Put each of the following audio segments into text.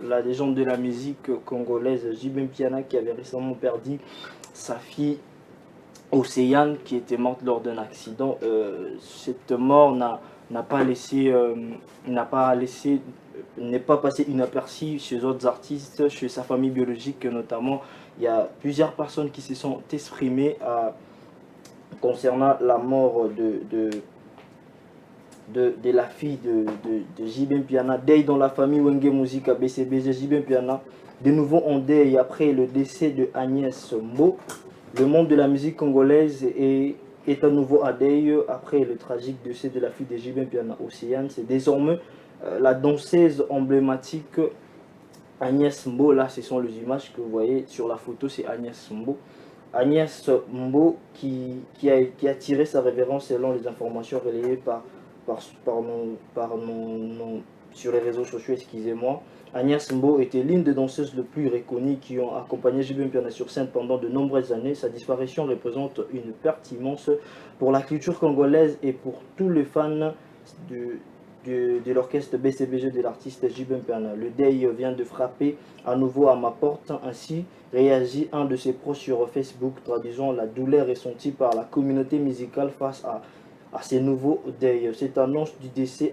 la légende de la musique congolaise J.B. Mpiana qui avait récemment perdu sa fille Océane qui était morte lors d'un accident. Cette mort n'a pas laissé, n'est pas passé inaperçu chez d'autres artistes, chez sa famille biologique notamment. Il y a plusieurs personnes qui se sont exprimées concernant la mort de la fille de J.B. Mpiana. Deuil dans la famille Wenge Musique à BCBG. J.B. Mpiana de nouveau en deuil après le décès de Agnès Mbo. Le monde de la musique congolaise est à nouveau à deuil après le tragique décès de la fille de J.B. Mpiana, Océane. C'est désormais la danseuse emblématique Agnès Mbo. Là, ce sont les images que vous voyez sur la photo, c'est Agnès Mbo. Agnès Mbo qui a tiré sa révérence selon les informations relayées sur les réseaux sociaux, excusez-moi. Agnès Mbo était l'une des danseuses les plus reconnues qui ont accompagné J.B. Mpiana sur scène pendant de nombreuses années. Sa disparition représente une perte immense pour la culture congolaise et pour tous les fans de l'orchestre BCBG de l'artiste J.B. Mpiana. Le deuil vient de frapper à nouveau à ma porte. Ainsi réagit un de ses proches sur Facebook, traduisant la douleur ressentie par la communauté musicale face à ces nouveaux deuils. Cette annonce du décès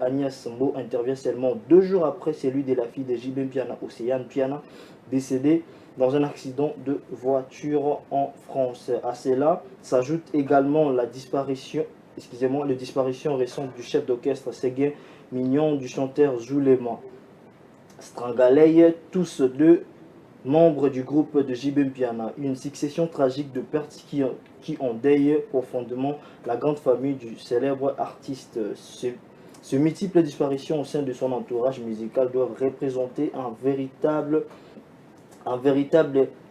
d'Agnès Mbo intervient seulement 2 jours après celui de la fille de J.B. Mpiana, Océane Mpiana, décédée dans un accident de voiture en France. À cela s'ajoute également la disparition récente du chef d'orchestre Séguin Mignon, du chanteur Zulema Strangalei, tous deux membres du groupe de J.B. Mpiana. Une succession tragique de pertes qui endeuille profondément la grande famille du célèbre artiste. Ce multiples disparitions au sein de son entourage musical doivent représenter un véritable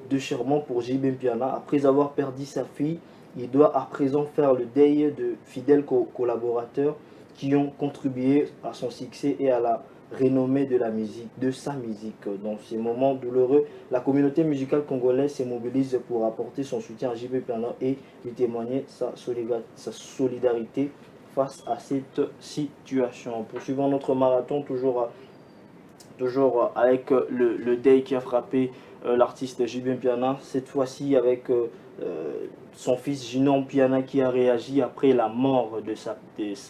déchirement pour J.B. Mpiana. Après avoir perdu sa fille, il doit à présent faire le deuil de fidèles collaborateurs qui ont contribué à son succès et à la renommée de la musique, de sa musique. Dans ces moments douloureux, la communauté musicale congolaise se mobilise pour apporter son soutien à J.B. Mpiana et lui témoigner sa solidarité face à cette situation. Poursuivons notre marathon, toujours avec le deuil qui a frappé l'artiste J.B. Mpiana, cette fois-ci avec son fils Ginon Mpiana qui a réagi après la mort de sa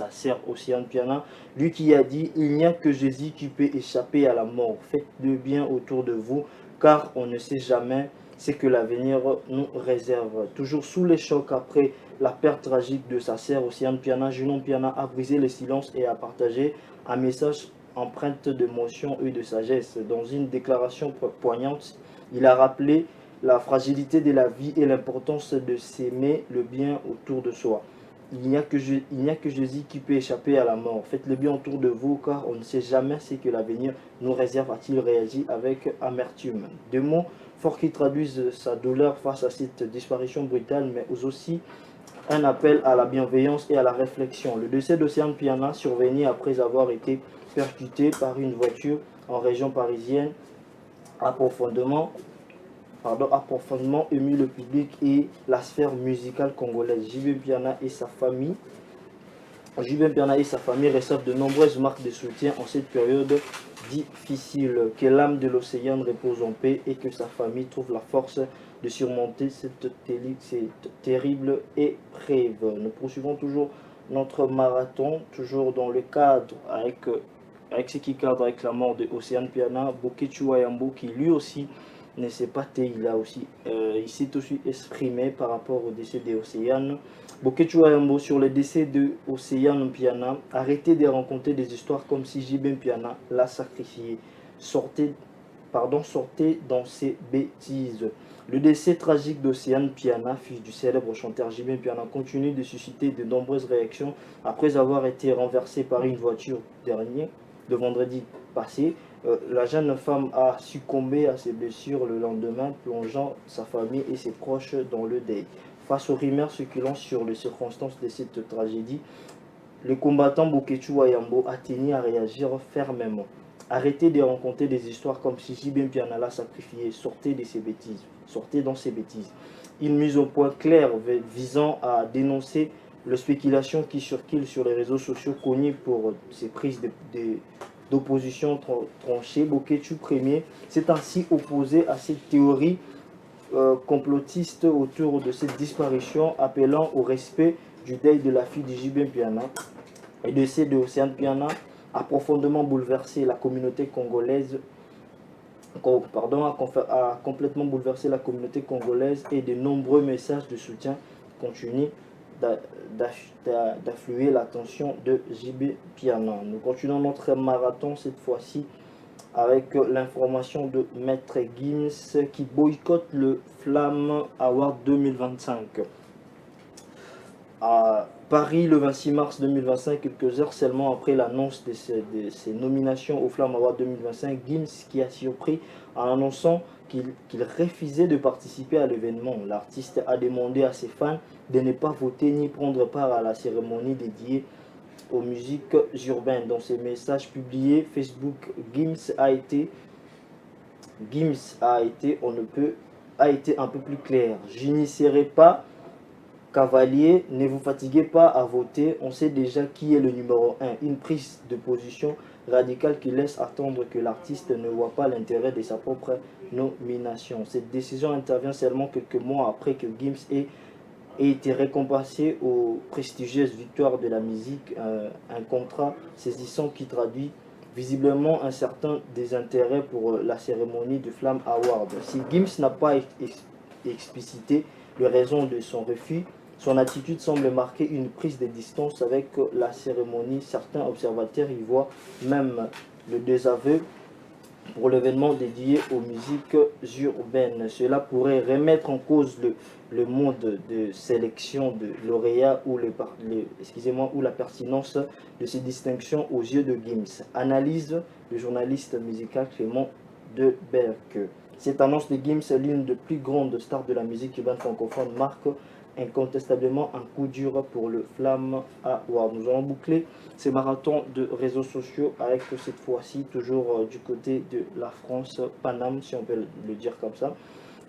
sœur Océane Mpiana. Lui qui a dit: il n'y a que Jésus qui peut échapper à la mort. Faites le bien autour de vous, car on ne sait jamais ce que l'avenir nous réserve. Toujours sous les chocs après la perte tragique de sa sœur Océane Mpiana, Ginon Mpiana a brisé le silence et a partagé un message empreinte d'émotion et de sagesse. Dans une déclaration poignante, il a rappelé la fragilité de la vie et l'importance de s'aimer le bien autour de soi. Il n'y a que Jésus qui peut échapper à la mort. Faites le bien autour de vous, car on ne sait jamais ce que l'avenir nous réserve, a-t-il réagi avec amertume. Deux mots forts qui traduisent sa douleur face à cette disparition brutale, mais aussi un appel à la bienveillance et à la réflexion. Le décès d'Océane Mpiana survenu après avoir été percuté par une voiture en région parisienne a profondément ému le public et la sphère musicale congolaise. J.B. Mpiana et sa famille reçoivent de nombreuses marques de soutien en cette période difficile. Que l'âme de l'océan repose en paix et que sa famille trouve la force de surmonter cette terrible épreuve. Nous poursuivons toujours notre marathon, toujours dans le cadre avec ce qui cadre avec la mort de Océane Mpiana. Boketu Wayambo qui lui aussi ne s'est pas tait, il s'est aussi exprimé par rapport au décès d'Océane. Boketu Wayambo sur le décès de Océane Mpiana: arrêtez de raconter des histoires comme si J.B. Mpiana l'a sacrifié. Sortez dans ces bêtises. Le décès tragique d'Océane Mpiana, fille du célèbre chanteur J.B. Mpiana, continue de susciter de nombreuses réactions après avoir été renversée par une voiture le vendredi passé. La jeune femme a succombé à ses blessures le lendemain, plongeant sa famille et ses proches dans le deuil. Face aux rumeurs circulant sur les circonstances de cette tragédie, le combattant Boketu Wayambo a tenu à réagir fermement. Arrêtez de raconter des histoires comme si J.B. Mpiana l'a sacrifié. Sortez dans ces bêtises. Une mise au point claire visant à dénoncer les spéculations qui circulent sur les réseaux sociaux connus pour ces prises d'opposition tranchée, Boketu Ier s'est ainsi opposé à cette théorie complotiste autour de cette disparition, appelant au respect du deuil de la fille de JB Mpiana et de celle de Océane Mpiana, a profondément bouleversé la communauté congolaise, a complètement bouleversé la communauté congolaise, et de nombreux messages de soutien continuent d'affluer l'attention de JB Mpiana. Nous continuons notre marathon cette fois-ci avec l'information de Maître Gims qui boycotte le Flamme Award 2025. À Paris, le 26 mars 2025, quelques heures seulement après l'annonce de ses nominations au Flamme Award 2025, Gims qui a surpris en annonçant qu'il refusait de participer à l'événement. L'artiste a demandé à ses fans de ne pas voter ni prendre part à la cérémonie dédiée aux musiques urbaines. Dans ses messages publiés Facebook, Gims a été un peu plus clair. Je n'y serai pas, cavalier, ne vous fatiguez pas à voter, on sait déjà qui est le numéro 1. Une prise de position radicale qui laisse attendre que l'artiste ne voit pas l'intérêt de sa propre nomination. Cette décision intervient seulement quelques mois après que Gims ait été récompensé aux prestigieuses victoires de la musique, un contrat saisissant qui traduit visiblement un certain désintérêt pour la cérémonie du Flamme Award. Si Gims n'a pas explicité les raisons de son refus, son attitude semble marquer une prise de distance avec la cérémonie. Certains observateurs y voient même le désaveu pour l'événement dédié aux musiques urbaines. Cela pourrait remettre en cause le mode de sélection de lauréats ou la pertinence de ces distinctions aux yeux de Gims. Analyse le journaliste musical Clément Deberck. Cette annonce de Gims, l'une des plus grandes stars de la musique urbaine francophone, marque incontestablement un coup dur pour le Flamme Award. Nous allons boucler ces marathons de réseaux sociaux avec cette fois-ci toujours du côté de la France, Paname si on peut le dire comme ça.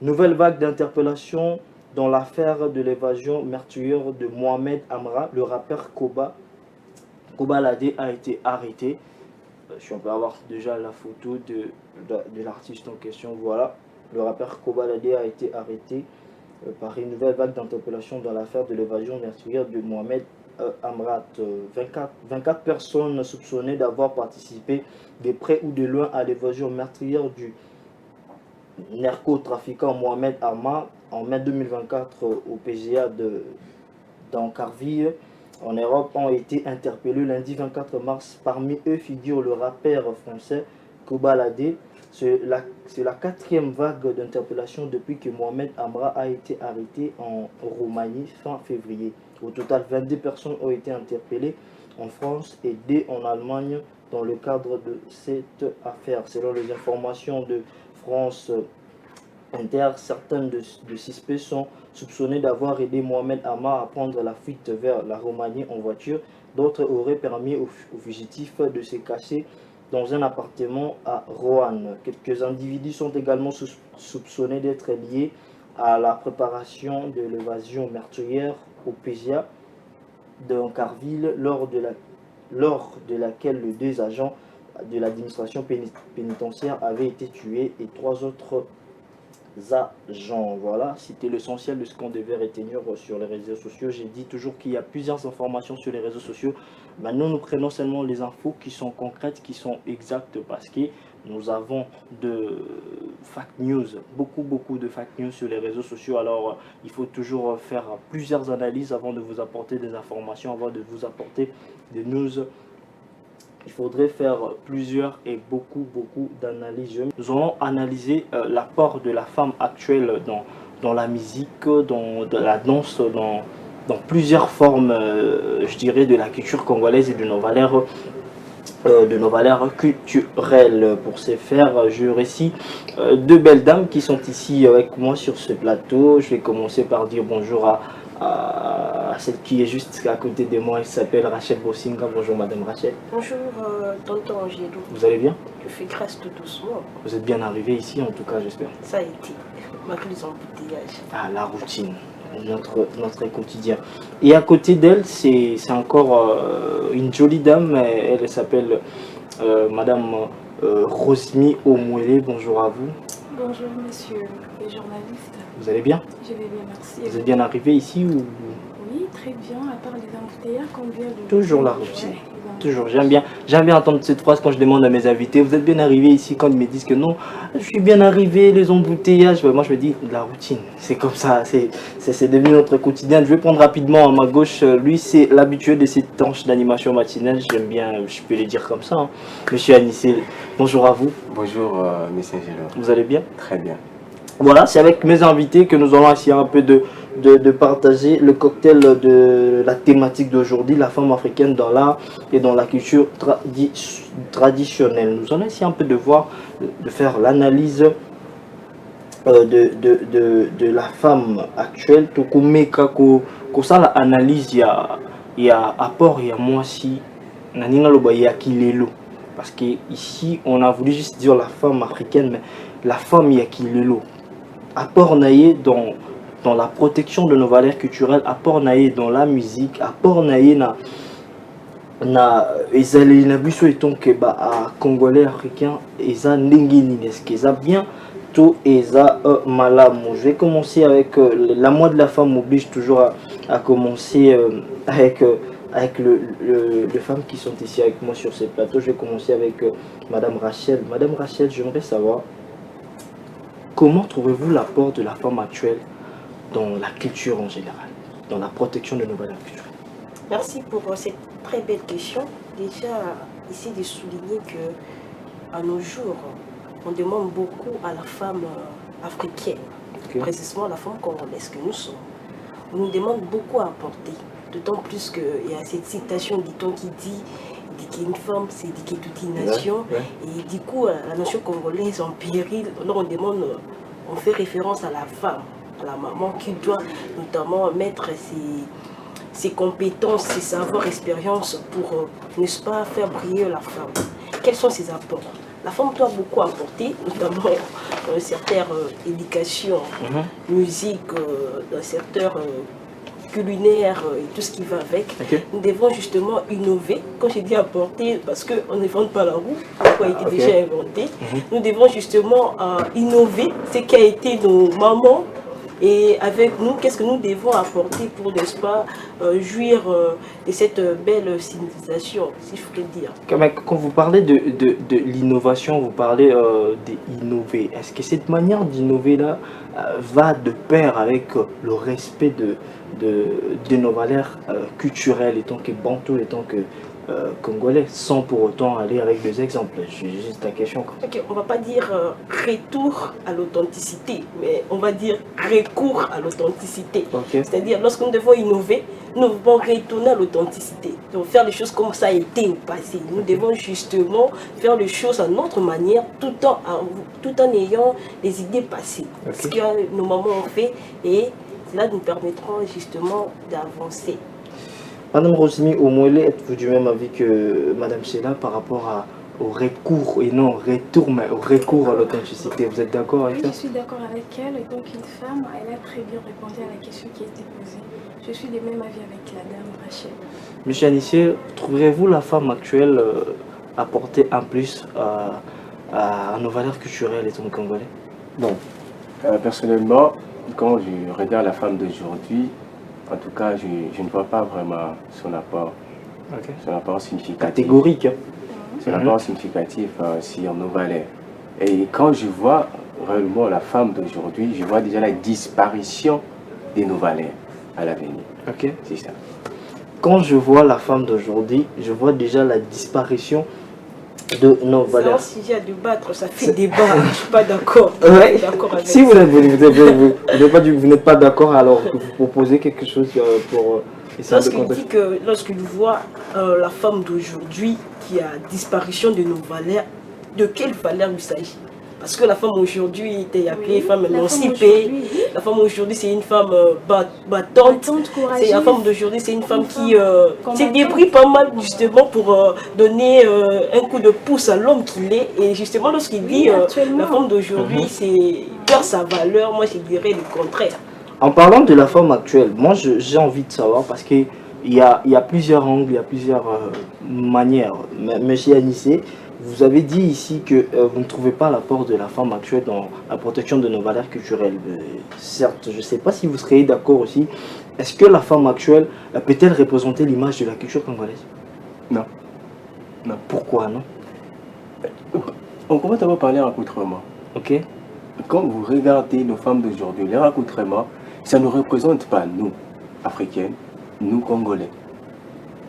Nouvelle vague d'interpellation dans l'affaire de l'évasion meurtrière de Mohamed Amra. Le rappeur Koba Ladé a été arrêté. Si on peut avoir déjà la photo de l'artiste en question, voilà. Le rappeur Koba Ladé a été arrêté par une nouvelle vague d'interpellation dans l'affaire de l'évasion meurtrière de Mohamed Amrat. 24 personnes soupçonnées d'avoir participé de près ou de loin à l'évasion meurtrière du narcotrafiquant Mohamed Amra en mai 2024 au PGA d'Ancarville en Europe ont été interpellés lundi 24 mars. Parmi eux figure le rappeur français Koba Ladé. C'est la quatrième vague d'interpellation depuis que Mohamed Amra a été arrêté en Roumanie fin février. Au total, 22 personnes ont été interpellées en France et 2 en Allemagne dans le cadre de cette affaire. Selon les informations de France Inter, certains de suspects sont soupçonnés d'avoir aidé Mohamed Amra à prendre la fuite vers la Roumanie en voiture. D'autres auraient permis aux fugitifs de se cacher dans un appartement à Roanne. Quelques individus sont également soupçonnés d'être liés à la préparation de l'évasion meurtrière au PGA d'Ancarville, lors de laquelle les 2 agents de l'administration pénitentiaire avaient été tués et 3 autres agents. Voilà, c'était l'essentiel de ce qu'on devait retenir sur les réseaux sociaux. J'ai dit toujours qu'il y a plusieurs informations sur les réseaux sociaux. Maintenant, nous prenons seulement les infos qui sont concrètes, qui sont exactes, parce que nous avons de fake news, beaucoup de fake news sur les réseaux sociaux. Alors, il faut toujours faire plusieurs analyses avant de vous apporter des informations, avant de vous apporter des news. Il faudrait faire plusieurs et beaucoup d'analyses. Nous allons analyser l'apport de la femme actuelle dans la musique, dans la danse, dans plusieurs formes, je dirais, de la culture congolaise et de nos valeurs culturelles. Pour ce faire, je récite 2 belles dames qui sont ici avec moi sur ce plateau. Je vais commencer par dire bonjour à celle qui est juste à côté de moi. Elle s'appelle Rachel Bosinga. Bonjour Madame Rachel. Bonjour tonton Angelo. Vous allez bien? Je fais grâce tout doucement. Vous êtes bien arrivé ici en tout cas, j'espère. Ça a été, malgré les embouteillages. Ah, la routine, notre quotidien. Et à côté d'elle, c'est encore une jolie dame. Elle s'appelle Madame Rosmi Omwele, bonjour à vous. Bonjour monsieur le journaliste. Vous allez bien? Je vais bien, merci. Vous êtes bien arrivé ici ou... Oui, très bien, à part les embouteillages, combien de... Toujours la routine. Ouais, Toujours, j'aime bien entendre cette phrase quand je demande à mes invités, vous êtes bien arrivé ici, quand ils me disent que non, je suis bien arrivé, les embouteillages, moi je me dis, la routine, c'est comme ça, c'est devenu notre quotidien. Je vais prendre rapidement à ma gauche, lui c'est l'habitué de cette tranche d'animation matinale, j'aime bien, je peux le dire comme ça, hein. Monsieur Anissé, bonjour à vous. Bonjour, monsieur Angelo. Vous allez bien? Très bien. Voilà, c'est avec mes invités que nous allons essayer un peu de partager le cocktail de la thématique d'aujourd'hui, la femme africaine dans l'art et dans la culture traditionnelle. Nous allons essayer un peu de voir, de faire l'analyse de la femme actuelle. Tout comme ça, l'analyse, il y a apport, il y a moi si, il y a Kilelo. Parce qu'ici, on a voulu juste dire la femme africaine, mais la femme, il y a Kilelo. Apport naïe dans la protection de nos valeurs culturelles, apport naïe dans la musique, apport naïe na ezali na biso etonke ba congolais africain eza ndenge nini, est-ce que eza bien tout eza malamu. Je vais commencer avec la moi de la femme m'oblige toujours à commencer avec les femmes qui sont ici avec moi sur ce plateau. Je vais commencer avec Madame Rachel. Madame Rachel, j'aimerais savoir comment trouvez-vous l'apport de la femme actuelle dans la culture en général, dans la protection de nos valeurs culturelles? Merci pour cette très belle question. Déjà, ici de souligner que à nos jours, on demande beaucoup à la femme africaine, précisément la femme congolaise que nous sommes. On nous demande beaucoup à apporter, d'autant plus qu'il y a cette citation dit-on qui dit qu'une femme c'est éduquer toute une nation, et du coup la nation congolaise en péril. Alors on demande, on fait référence à la femme, à la maman qui doit notamment mettre ses compétences, ses savoirs, expériences pour, n'est-ce pas, faire briller la femme. Quels sont ses apports? La femme doit beaucoup apporter, notamment dans le secteur éducation, musique, dans le secteur culinaire et tout ce qui va avec. Nous devons justement innover. Quand je dis apporter, parce qu'on n'invente pas la roue, quoi a été déjà inventé. Nous devons justement innover ce qui a été nos mamans. Et avec nous, qu'est-ce que nous devons apporter pour, n'est-ce pas, jouir de cette belle civilisation, si je peux le dire. Quand vous parlez de l'innovation, vous parlez d'innover. Est-ce que cette manière d'innover là va de pair avec le respect de nos valeurs culturelles, étant que bantou, étant que congolais, sans pour autant aller avec des exemples? J'ai juste la question. Okay, on ne va pas dire retour à l'authenticité, mais on va dire recours à l'authenticité. C'est-à-dire, lorsque nous devons innover, nous devons retourner à l'authenticité. Donc faire les choses comme ça a été au passé. Nous devons justement faire les choses à notre manière, tout en ayant des idées passées. Ce que nos mamans ont fait, et cela nous permettra justement d'avancer. Madame Rosmi Omwele, êtes-vous du même avis que Madame Sheila par rapport au recours, et non retour, mais au recours à l'authenticité? Vous êtes d'accord avec ça? Je suis d'accord avec elle, et donc une femme, elle a très bien répondu à la question qui a été posée. Je suis du même avis avec la dame Rachel. Monsieur Anissé, trouverez-vous la femme actuelle apporter un plus à nos valeurs culturelles et ton congolais? Bon, personnellement, quand je regarde la femme d'aujourd'hui, en tout cas, je ne vois pas vraiment son apport, son apport significatif. Catégorique. Son apport significatif sur nos valeurs. Et quand je vois réellement la femme d'aujourd'hui, je vois déjà la disparition de nos valeurs à l'avenir. C'est ça. Quand je vois la femme d'aujourd'hui, je vois déjà la disparition de nos valeurs. C'est un sujet à débattre, ça fait débat, je ne suis pas d'accord. Si vous n'êtes pas d'accord, alors vous proposez quelque chose pour essayer de contexte. Lorsqu'il voit la femme d'aujourd'hui qui a disparition de nos valeurs, de quelle valeur il s'agit? Parce que la femme aujourd'hui était appelée femme émancipée. La femme aujourd'hui c'est une femme battante. La femme d'aujourd'hui c'est une femme qui s'est débrouille pas mal justement pour donner un coup de pouce à l'homme qu'il est. Et justement lorsqu'il dit la femme d'aujourd'hui c'est perd sa valeur, moi je dirais le contraire. En parlant de la femme actuelle, moi j'ai envie de savoir parce qu'il y a plusieurs angles, il y a plusieurs manières. Monsieur Anissé, vous avez dit ici que vous ne trouvez pas l'apport de la femme actuelle dans la protection de nos valeurs culturelles. Certes, je ne sais pas si vous seriez d'accord aussi. Est-ce que la femme actuelle peut-elle représenter l'image de la culture congolaise? Non. Non. Pourquoi non? On commence d'abord parler en accoutrement. Ok. Quand vous regardez nos femmes d'aujourd'hui, leur accoutrement, ça ne représente pas nous, Africaines, nous, Congolais.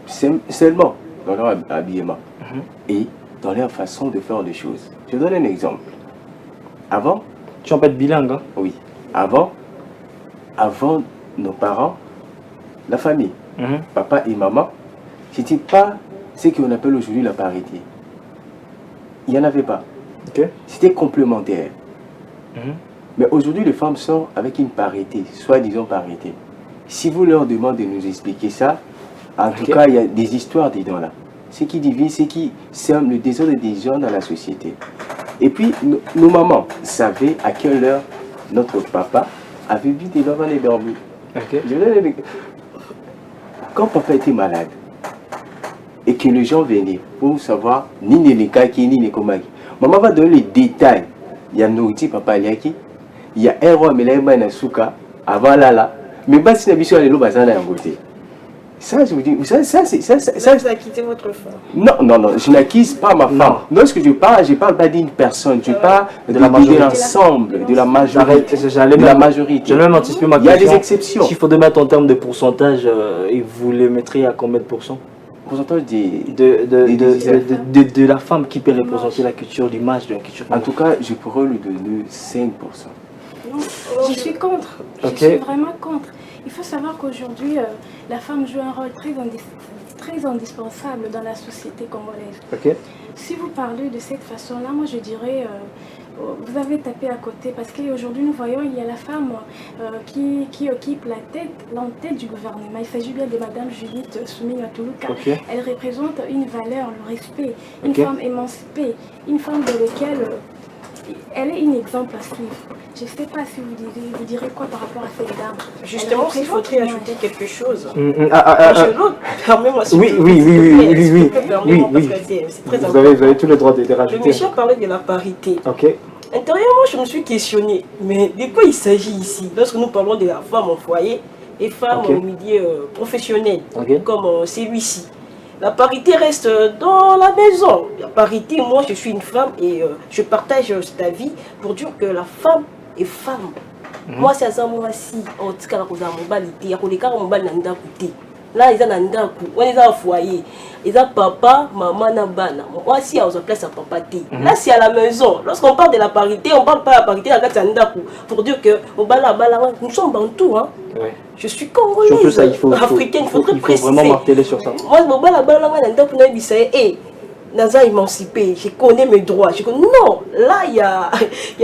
Seulement dans leur habillement et dans leur façon de faire les choses. Je donne un exemple. Avant... Tu en peux être bilingue, hein? Oui. Avant nos parents, la famille, papa et maman, c'était pas ce qu'on appelle aujourd'hui la parité. Il n'y en avait pas. Okay. C'était complémentaire. Mais aujourd'hui, les femmes sont avec une parité, soi-disant parité. Si vous leur demandez de nous expliquer ça, en tout cas, il y a des histoires dedans là. Ce qui divise, ce qui sème le désordre des gens dans la société. Et puis, nos mamans savaient à quelle heure notre papa avait bu des lavants et barbus. Quand papa était malade, et que les gens venaient pour savoir ni les kaki ni les komaki, maman va donner les détails. Il y a Nouti, papa Aliaki, il y a un roi, mais là, il y a un souka, avant là, mais pas si la mission est là, en côté. Ça, je vous dis, ça, vous avez quitté votre femme. Non, je n'acquise pas ma femme. Lorsque je parle pas d'une personne, je parle de l'ensemble, de la majorité. Je vais même anticiper ma question. Il y a des exceptions. S'il faut mettre en termes de pourcentage, et vous les mettriez à combien de pourcents? Pourcentage de la femme qui peut représenter la culture, l'image de la culture. En tout cas, je pourrais lui donner 5%. Je suis contre. Je suis vraiment contre. Il faut savoir qu'aujourd'hui, la femme joue un rôle très indispensable dans la société congolaise. Si vous parlez de cette façon-là, moi je dirais, vous avez tapé à côté, parce qu'aujourd'hui nous voyons, il y a la femme qui occupe l'entête du gouvernement. Il s'agit bien de Madame Judith Suminwa Tuluka. Elle représente une valeur, le respect, une femme émancipée, une femme dans laquelle elle est un exemple à suivre. Je ne sais pas si vous direz quoi par rapport à cette dame. Justement, s'il faudrait ajouter quelque chose. Permets-moi s'il Oui. C'est très important. Vous avez tout le droit de rajouter. Le monsieur parlait de la parité. Intérieurement, je me suis questionné. Mais de quoi il s'agit ici? Lorsque nous parlons de la femme au foyer et femme au milieu professionnel, comme celui-ci. La parité reste dans la maison. La parité, moi je suis une femme et je partage cet avis pour dire que la femme est femme. Moi c'est ça, moi si, on dit qu'elle a mon balité, on dit qu'elle a mon bal nanda côté. Là ils ont nanda coup, on est au foyer, ils ont papa, maman, nabana. Moi si on se place à papa té. Là c'est à la maison. Lorsqu'on parle de la parité, on parle pas de la parité avec nanda coup pour dire que on bala nous sommes bantous hein. Je suis congolaise, africaine, il faudrait préciser. Vraiment marteler sur ça. Moi, je suis Naza émancipé, je connais mes droits. Non, là, il y a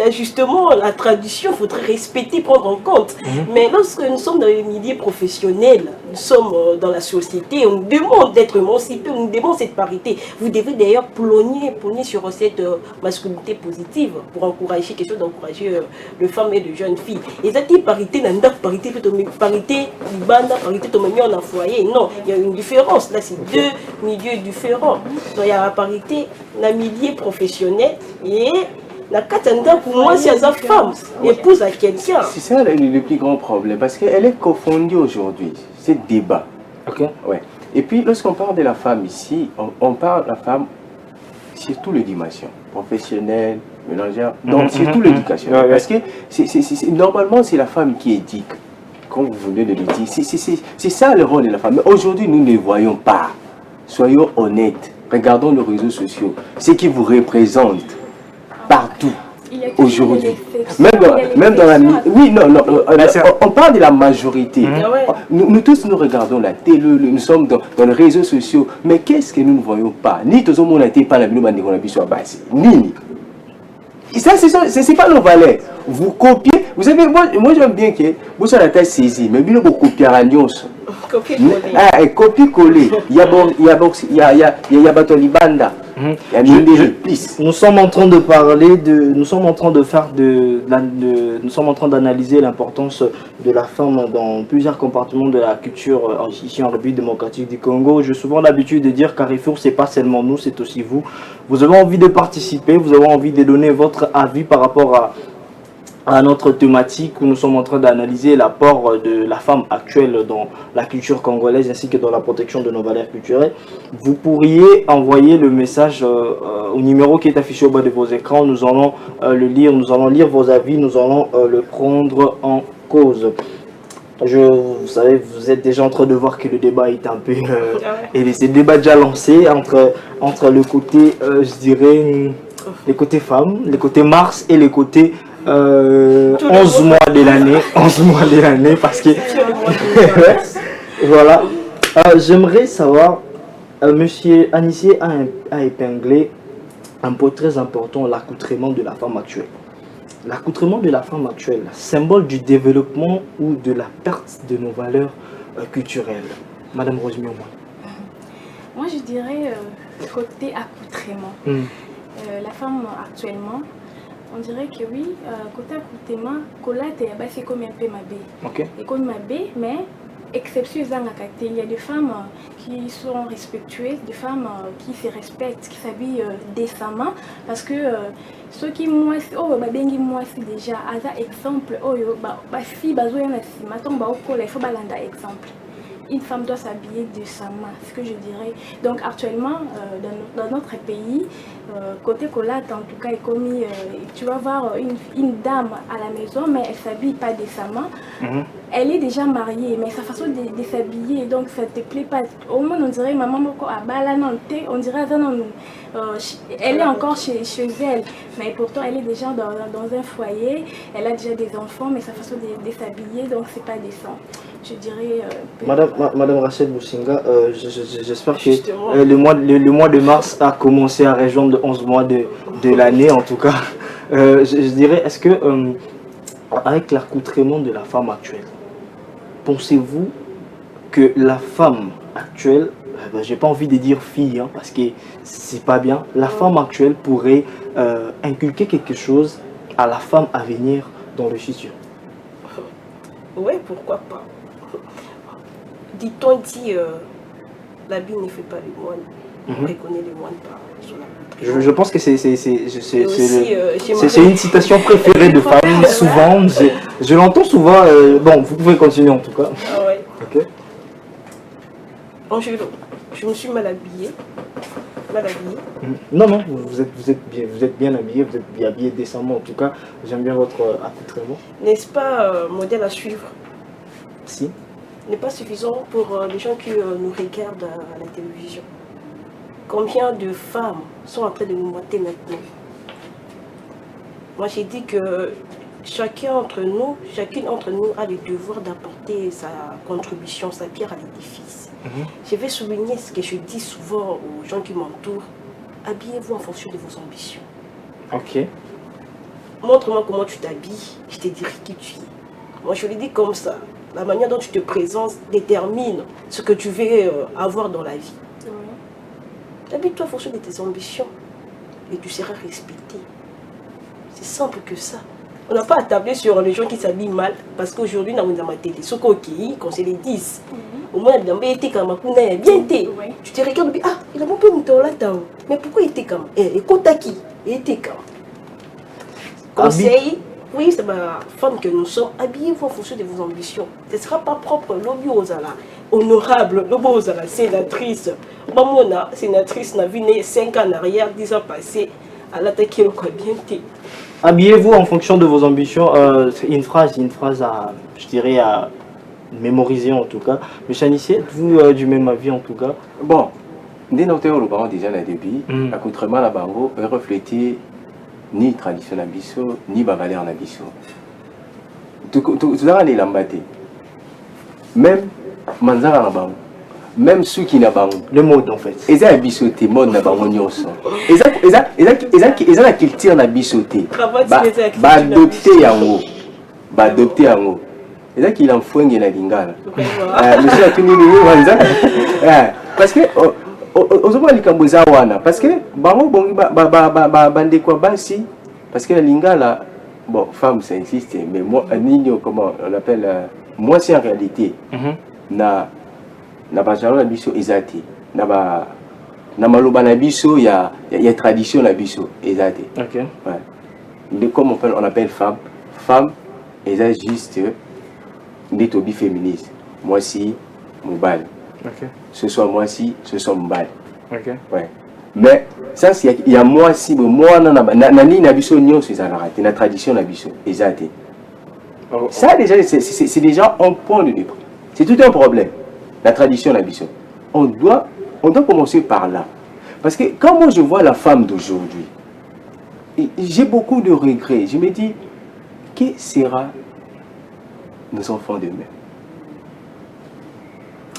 justement la tradition, il faudrait respecter, prendre en compte. Mais lorsque nous sommes dans les milieux professionnels, nous sommes dans la société, on nous demande d'être émancipé, on nous demande cette parité. Vous devez d'ailleurs pogner sur cette masculinité positive pour encourager quelque chose, d'encourager les femmes et les jeunes filles. Et cette parité, parité, libanda, parité, en foyer. Non, il y a une différence. Là, c'est deux milieux différents. Donc, il y a la parité dans le milieu professionnel et la katanda pour moi c'est sa femme épouse à quelqu'un. C'est ça le plus grand problème parce qu'elle est confondue aujourd'hui, c'est débat. Ouais. Et puis lorsqu'on parle de la femme ici, on parle de la femme sur toutes les dimensions, professionnelle, mélangère, donc sur toute l'éducation. Parce que normalement c'est la femme qui éduque, comme vous venez de le dire, c'est ça le rôle de la femme. Mais aujourd'hui nous ne le voyons pas, soyons honnêtes. Regardons les réseaux sociaux, ce qui vous représente partout aujourd'hui. Même dans la... Oui, non, on parle de la majorité. Nous tous, nous regardons la télé, nous sommes dans les réseaux sociaux. Mais qu'est-ce que nous ne voyons pas? Ni tout le monde n'a été pas la vidéo sur base. Ni. Ça, c'est pas nos valeurs. Vous copiez. Vous savez, moi j'aime bien que vous soyez la tête saisie, mais vous copiez à l'agneau. Copier-coller. Il y a Batolibanda. Nous sommes en train de parler nous sommes en train d'analyser l'importance de la femme dans plusieurs compartiments de la culture ici en République démocratique du Congo. J'ai souvent l'habitude de dire Carrefour, c'est pas seulement nous, c'est aussi vous. Vous avez envie de participer, vous avez envie de donner votre avis par rapport à notre thématique où nous sommes en train d'analyser l'apport de la femme actuelle dans la culture congolaise ainsi que dans la protection de nos valeurs culturelles. Vous pourriez envoyer le message au numéro qui est affiché au bas de vos écrans. Nous allons le lire, nous allons lire vos avis, nous allons le prendre en cause. Vous savez, vous êtes déjà en train de voir que le débat est un peu... et c'est le débat déjà lancé entre le côté, je dirais, les côtés femmes, les côtés Mars et les côtés... 11 mois de l'année parce que voilà. J'aimerais savoir, monsieur Anissié a épinglé un point très important, l'accoutrement de la femme actuelle. L'accoutrement de la femme actuelle, symbole du développement ou de la perte de nos valeurs culturelles. Madame Rosemio. Moi je dirais côté accoutrement. La femme actuellement, on dirait que oui, côté accoutrement, c'est comme un peu ma baie. Et comme ma baie, mais exception il y a des femmes qui sont respectueuses, des femmes qui se respectent, qui s'habillent décemment, parce que ceux qui moi c'est déjà à exemple si il faut balanda exemple. Une femme doit s'habiller décemment, ce que je dirais. Donc actuellement, dans notre pays, côté Colate, en tout cas, tu vas voir une dame à la maison, mais elle ne s'habille pas décemment. Elle est déjà mariée, mais sa façon de s'habiller, donc ça ne te plaît pas. Au moins, on dirait maman on dirait elle est encore chez elle, mais pourtant elle est déjà dans un foyer, elle a déjà des enfants, mais sa façon de s'habiller, donc c'est pas décent. Je dirais... Madame Rachel Boussinga, j'espère que le mois de mars a commencé à rejoindre 11 mois de l'année, en tout cas. Je dirais, est-ce que, avec l'accoutrement de la femme actuelle, pensez-vous que la femme actuelle, j'ai pas envie de dire fille, parce que c'est pas bien, la femme actuelle pourrait inculquer quelque chose à la femme à venir dans le futur? Oui, pourquoi pas. Dit-on l'habit ne fait pas les moines. On reconnaît les moines par sur la... Je pense que c'est une citation préférée de femmes, souvent. Je l'entends souvent. Bon, vous pouvez continuer en tout cas. Ah ouais. Ok. Je me suis mal habillée. Non, vous êtes bien habillé, vous êtes bien habillé décemment en tout cas. J'aime bien votre accoutrement. N'est-ce pas modèle à suivre? Si. N'est pas suffisant pour les gens qui nous regardent à la télévision. Combien de femmes sont en train de nous monter maintenant? Moi j'ai dit que chacune d'entre nous a le devoir d'apporter sa contribution, sa pierre à l'édifice. Je vais souligner ce que je dis souvent aux gens qui m'entourent. Habillez-vous en fonction de vos ambitions. Ok. Montre-moi comment tu t'habilles, je te dirai qui tu es. Moi je le dis comme ça. La manière dont tu te présentes détermine ce que tu veux avoir dans la vie. Habille-toi en fonction de tes ambitions et tu seras respecté. C'est simple que ça. On n'a pas à tabler sur les gens qui s'habillent mal parce qu'aujourd'hui, dans ma télé, ce qu'on c'est les 10. Au moins, il a été comme un bien été. Tu te regardes et dis, ah, il a mon peu là. Mais pourquoi il était comme et Kotaki, il était comme. Conseil. Oui, c'est ma femme que nous sommes. Habillez-vous en fonction de vos ambitions. Ce ne sera pas propre. L'objet aux ala, honorable, l'objet aux ala, sénatrice. Mamona, sénatrice, n'a vu 5 ans en arrière, 10 ans passés, à l'attaquer le quoi bien. Habillez-vous en fonction de vos ambitions. C'est une phrase à, je dirais, à mémoriser en tout cas. Mais Chanissier, êtes-vous du même avis en tout cas? Bon, dès notre parents déjà dans le début, accoutrement la bango refléter ni tradition nabiso ni bavaleur nabiso. Tout ça les lambaté. Même manzara na bango. Même ceux qui n'a pas le mode en fait. Ils ont bisoté mode na bango nyonso. Ils ont la culture na bisoté. Ba adopter yango. Ba adopter yango. Ils ont qui l'enfouenge na lingala. Monsieur a tout mis wanza. Parce que ozomona likambo eza wana parce que bango bongi bandeko basi parce que la lingala bon femme ça existe mais moi nini comment on appelle moi c'est en réalité na bajalo na biso ezati na maloba na biso ya tradition na biso ezati. OK. Ouais. Mais comme on appelle femme eza juste des tobi féministe. Moi si mobile. OK. Ce soit moi si, ce soit mobile. OK. Ouais. Mais ça c'est il y a moi si moi na ni na biso nyonso ezala raté na tradition na biso ezati. Ça déjà c'est déjà un point de départ. C'est tout un problème. La tradition na biso. On doit commencer par là. Parce que quand moi je vois la femme d'aujourd'hui, j'ai beaucoup de regrets. Je me dis, que sera nos enfants demain?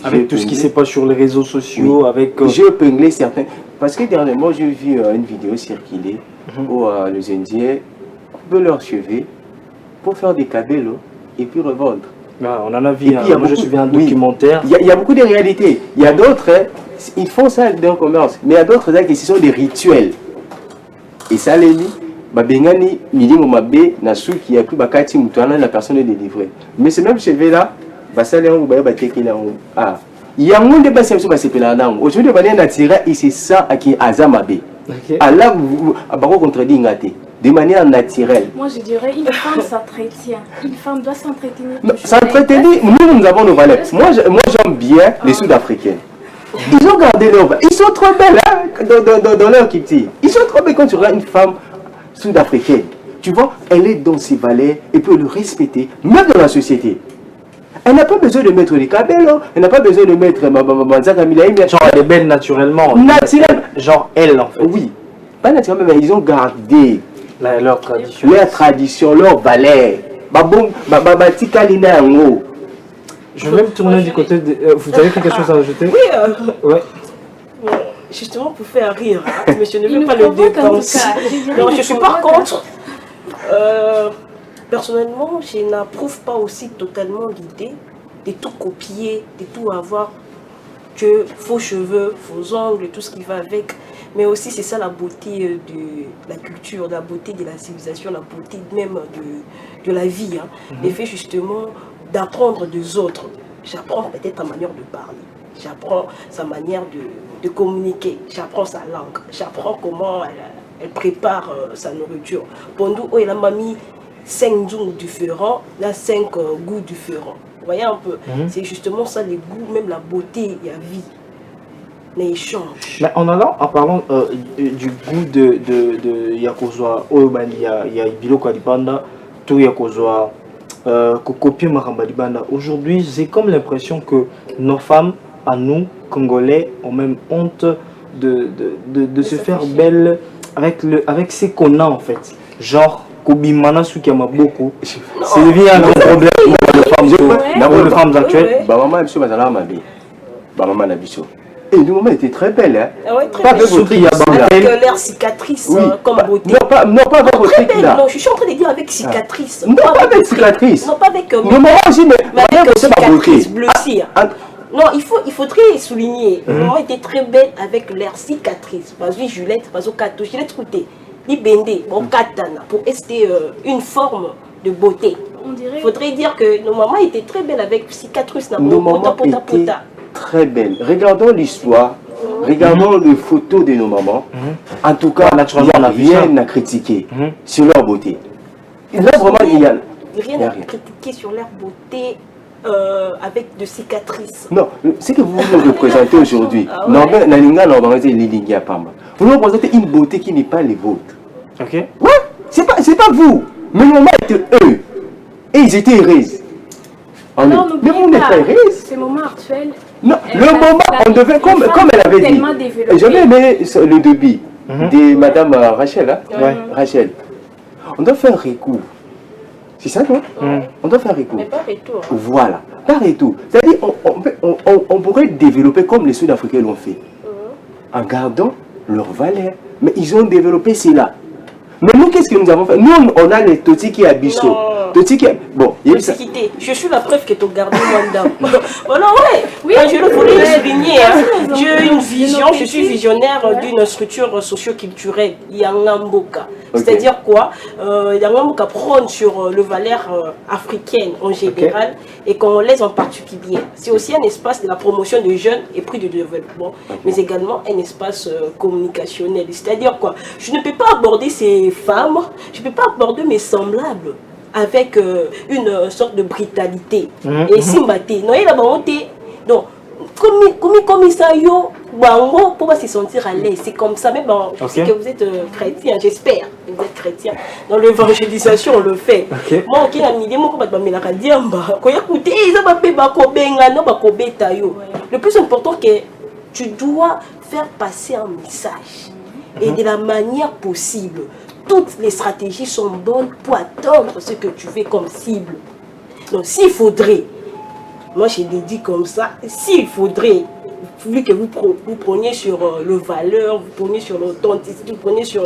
Avec tout ce qui se passe sur les réseaux sociaux, oui. Avec... J'ai épinglé certains. Parce que dernièrement, j'ai vu une vidéo circuler où les Indiens coupent leurs cheveux pour faire des cabellos et puis revendre. Ah, on en a vu, moi je suis vu un documentaire. Il y a beaucoup de réalités. Il y a d'autres, ils font ça dans le commerce, mais il y a d'autres qui ce sont des rituels. Et ça, les dit, Bengani, Midi Momabe, Nassou, qui a pris Bakati Moutouana, la personne est délivrée. Mais ce même cheveu là, il y a un monde de base sur la aujourd'hui, on est naturel et c'est ça qui est Azamabe. Allah, vous contredit de manière naturelle. Moi je dirais une femme s'entretient. Une femme doit s'entretenir. S'entretenir, nous avons nos valeurs. Moi j'aime bien les Sud-Africains. Ils ont gardé leur valeur. Ils sont trop belles hein, dans leur kiti. Ils sont trop belles quand tu regardes une femme sud-africaine. Tu vois, elle est dans ses valeurs et peut le respecter, même dans la société. Elle n'a pas besoin de mettre des cabellos, elle n'a pas besoin de mettre genre elle est belle naturellement. Naturellement. Genre elle en fait. Oui. Pas naturellement, mais ils ont gardé leur tradition. Leur tradition, leur valeur. Je vais même tourner du côté de... vous avez quelque chose à ajouter? Oui. Ouais. Justement pour faire rire, mais je ne veux pas le dépenser. Non, je suis pas contre. Personnellement, je n'approuve pas aussi totalement l'idée de tout copier, de tout avoir, que faux cheveux, faux ongles, tout ce qui va avec. Mais aussi, c'est ça la beauté de la culture, la beauté de la civilisation, la beauté même de la vie. Hein. Le fait justement d'apprendre des autres. J'apprends peut-être sa manière de parler, j'apprends sa manière de communiquer, j'apprends sa langue, j'apprends comment elle prépare sa nourriture. Pendant où elle a mis 5 goûts différents, là 5 goûts différents. Vous voyez un peu, c'est justement ça, les goûts, même la beauté, il y a vie. Mais échange. Mais en parlant du goût de Yakozwa, il y a Biloko Alibanda, tout Yakozwa, Kokopi Marambalibanda. Aujourd'hui, j'ai comme l'impression que nos femmes, à nous, Congolais, ont même honte de se faire belle avec ce qu'on a en fait. Genre, Kobimana Soukama beaucoup. C'est devenu un grand problème pour les femmes actuelles. Et du moment, elle était très belle. Hein? Ah ouais, très pas belle. Avec l'air cicatrice comme beauté. Non, pas avec très belle. Non, je suis en train de dire avec cicatrice. Non, pas avec cicatrice. Non, pas avec. Mais avec cicatrice bleu cire. Non, il faudrait souligner. Maman était très belle avec l'air cicatrice. Parce que Juliette, parce que Kato, Juliette Kouté, Libende, bon Katana, pour rester une forme de beauté. Il faudrait dire que nos mamans étaient très belles avec cicatrice. Nos mamans étaient très belles. Regardons l'histoire, regardons les photos de nos mamans. En tout cas, naturellement, on n'a rien à critiquer sur leur beauté. Là, vraiment, il y a rien à critiquer sur leur beauté. Avec de cicatrices. Non, ce que vous nous représentez aujourd'hui, vous nous représentez une beauté qui n'est pas les vôtres. Ok. Ouais, c'est pas vous. Mais le moment était eux. Et ils étaient heureux. Alors, mais vous n'êtes pas heureux. C'est le moment actuel. Non, le moment, on devait, comme elle avait dit. J'avais aimé le débit de Madame Rachel. Hein? Ouais. Rachel. On doit faire recours. C'est ça, non? On doit faire recours. Mais pas retour. Voilà, pas retour. C'est-à-dire, on pourrait développer comme les Sud-Africains l'ont fait, en gardant leurs valeurs. Mais ils ont développé cela. Mais nous, qu'est-ce que nous avons fait? Nous, on a les Toti qui habitent. Toti qui... Bon, je suis la preuve que tu as gardé Wanda. Voilà, ouais. Oui, je le voulais le souligner. Hein. J'ai une vision, je suis visionnaire d'une structure socio-culturelle, Yangamboka. C'est-à-dire quoi? Yangamboka prône sur le valeur africaine en général et congolaise en particulier. C'est aussi un espace de la promotion des jeunes et prix de développement, mais également un espace communicationnel. C'est-à-dire quoi? Je ne peux pas aborder ces femmes, je ne peux pas aborder mes semblables avec une sorte de brutalité. Et Simbaté, non, il a bonté. Donc, comme ça, bango, pour se sentir à l'aise. C'est comme ça, mais bon, je sais que vous êtes chrétien, j'espère que vous êtes chrétien. Dans l'évangélisation, on le fait. Moi, ok, le plus important, que tu dois faire passer un message. Et de la manière possible. Toutes les stratégies sont bonnes pour atteindre ce que tu veux comme cible. Donc s'il faudrait, moi je l'ai dit comme ça, s'il faudrait, vu que vous preniez sur le valeur, vous preniez sur l'authenticité, vous preniez sur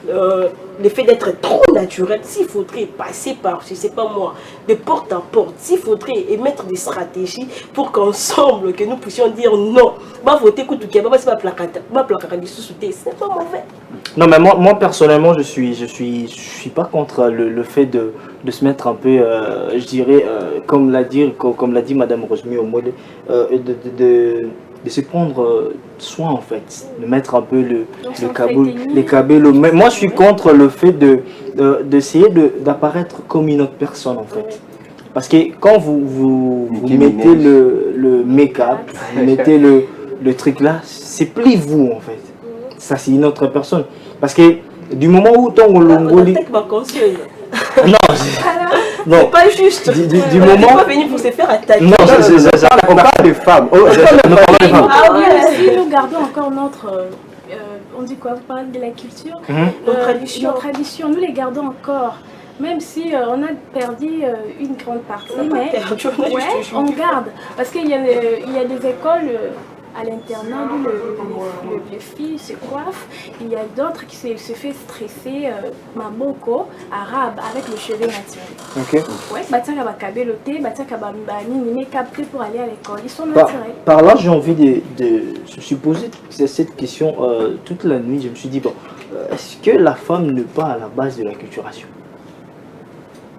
le fait d'être trop naturel, s'il faudrait passer par, je ne sais pas moi, de porte à porte, s'il faudrait émettre des stratégies pour qu'ensemble, que nous puissions dire non, va voter contre qui va pas placarder c'est pas mauvais. Non mais moi personnellement je suis pas contre le fait de se mettre un peu je dirais comme l'a dit Madame Rosemi au mot de se prendre soin en fait, de mettre un peu les cabelos. Mais moi je suis contre le fait d'essayer d'apparaître comme une autre personne en fait. Parce que quand vous mettez le make-up, vous mettez le truc là, c'est plus vous en fait. Ça c'est une autre personne. Parce que du moment où ton Longoli... Non, c'est pas juste. Du moment... On n'est pas venu pour se faire attaquer. Non, on parle des femmes. Ah oui, si nous gardons encore notre... on dit quoi? Vous parlez de la culture, nos traditions, nous les gardons encore. Même si on a perdu une grande partie, mais on garde. Parce qu'il y a des écoles à l'internat où les filles se coiffent. Il y a d'autres qui se fait stresser, maboko, arabe, avec le cheveu naturel. Ouais, batika bakabeloté, batika bamini capté pour aller à l'école. Ils sont naturels. Par là, j'ai envie de je me suis posé cette question toute la nuit. Je me suis dit, bon, est-ce que la femme n'est pas à la base de la culturation?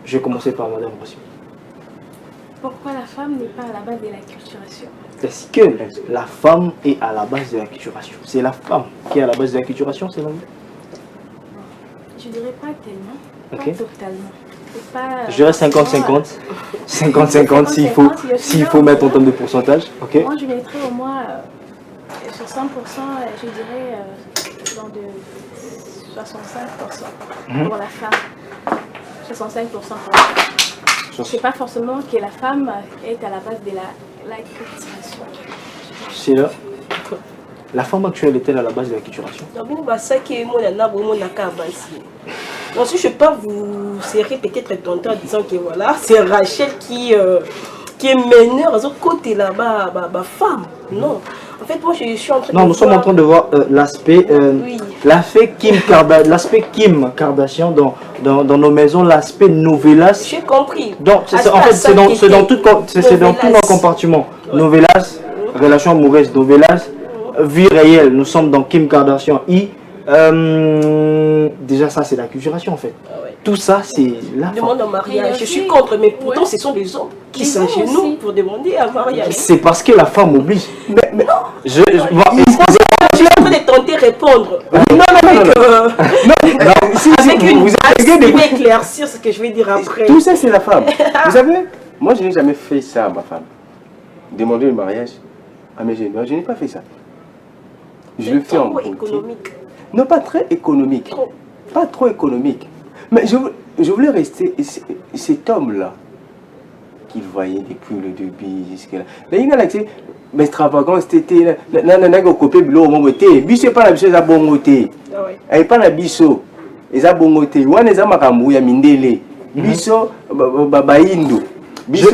Je vais commencer par Madame Rossi. Pourquoi la femme n'est pas à la base de la culturation? Est-ce que la femme est à la base de la culturation? C'est la femme qui est à la base de la culturation, c'est vrai? Je dirais pas tellement, pas totalement. Pas, je dirais 50-50. 50-50 s'il faut mettre en termes de pourcentage. Okay. Moi je mettrais au moins sur 100%, je dirais dans de 65% pour la femme. 65% pour la femme. Je ne sais pas forcément que la femme est à la base de la culturation. C'est là. La femme actuelle est-elle à la base de la culturation? Non, si je ne peux pas vous serrer peut-être tantôt en disant que voilà, c'est Rachel qui est meneur à ce côté là-bas, femme. Non. En fait, moi, je suis en train de nous sommes en train de voir l'aspect Kim Kardashian dans nos maisons, l'aspect novelas. J'ai compris. Donc, c'est dans tous nos compartiments. Novelas, relation amoureuse, novelas, vie réelle. Nous sommes dans Kim Kardashian. Déjà, ça, c'est la culturation en fait. Tout ça, c'est la femme. Demande en mariage. Je suis contre, mais pourtant, ce sont des hommes qui s'agenouillent pour demander un mariage. C'est parce que la femme oblige. Mais non. Je suis en train de tenter de répondre. Avec une base qui va éclaircir ce que je vais dire après. Tout ça, c'est la femme. Vous savez, moi, je n'ai jamais fait ça à ma femme. Demander le mariage à mes jeunes. Je n'ai pas fait ça. Je le fais en économique. Non, pas très économique. Pas trop économique. Mais je voulais rester cet homme-là qu'il voyait depuis le début jusque-là. Mais il a dit, mais extravagance, c'était là, copé bilo mongoté. Biso pas la chose à bongoté. Et pas la biso. Et ça bongoté. Ouane ça makambu ya mindele. Biso babaïndo. Je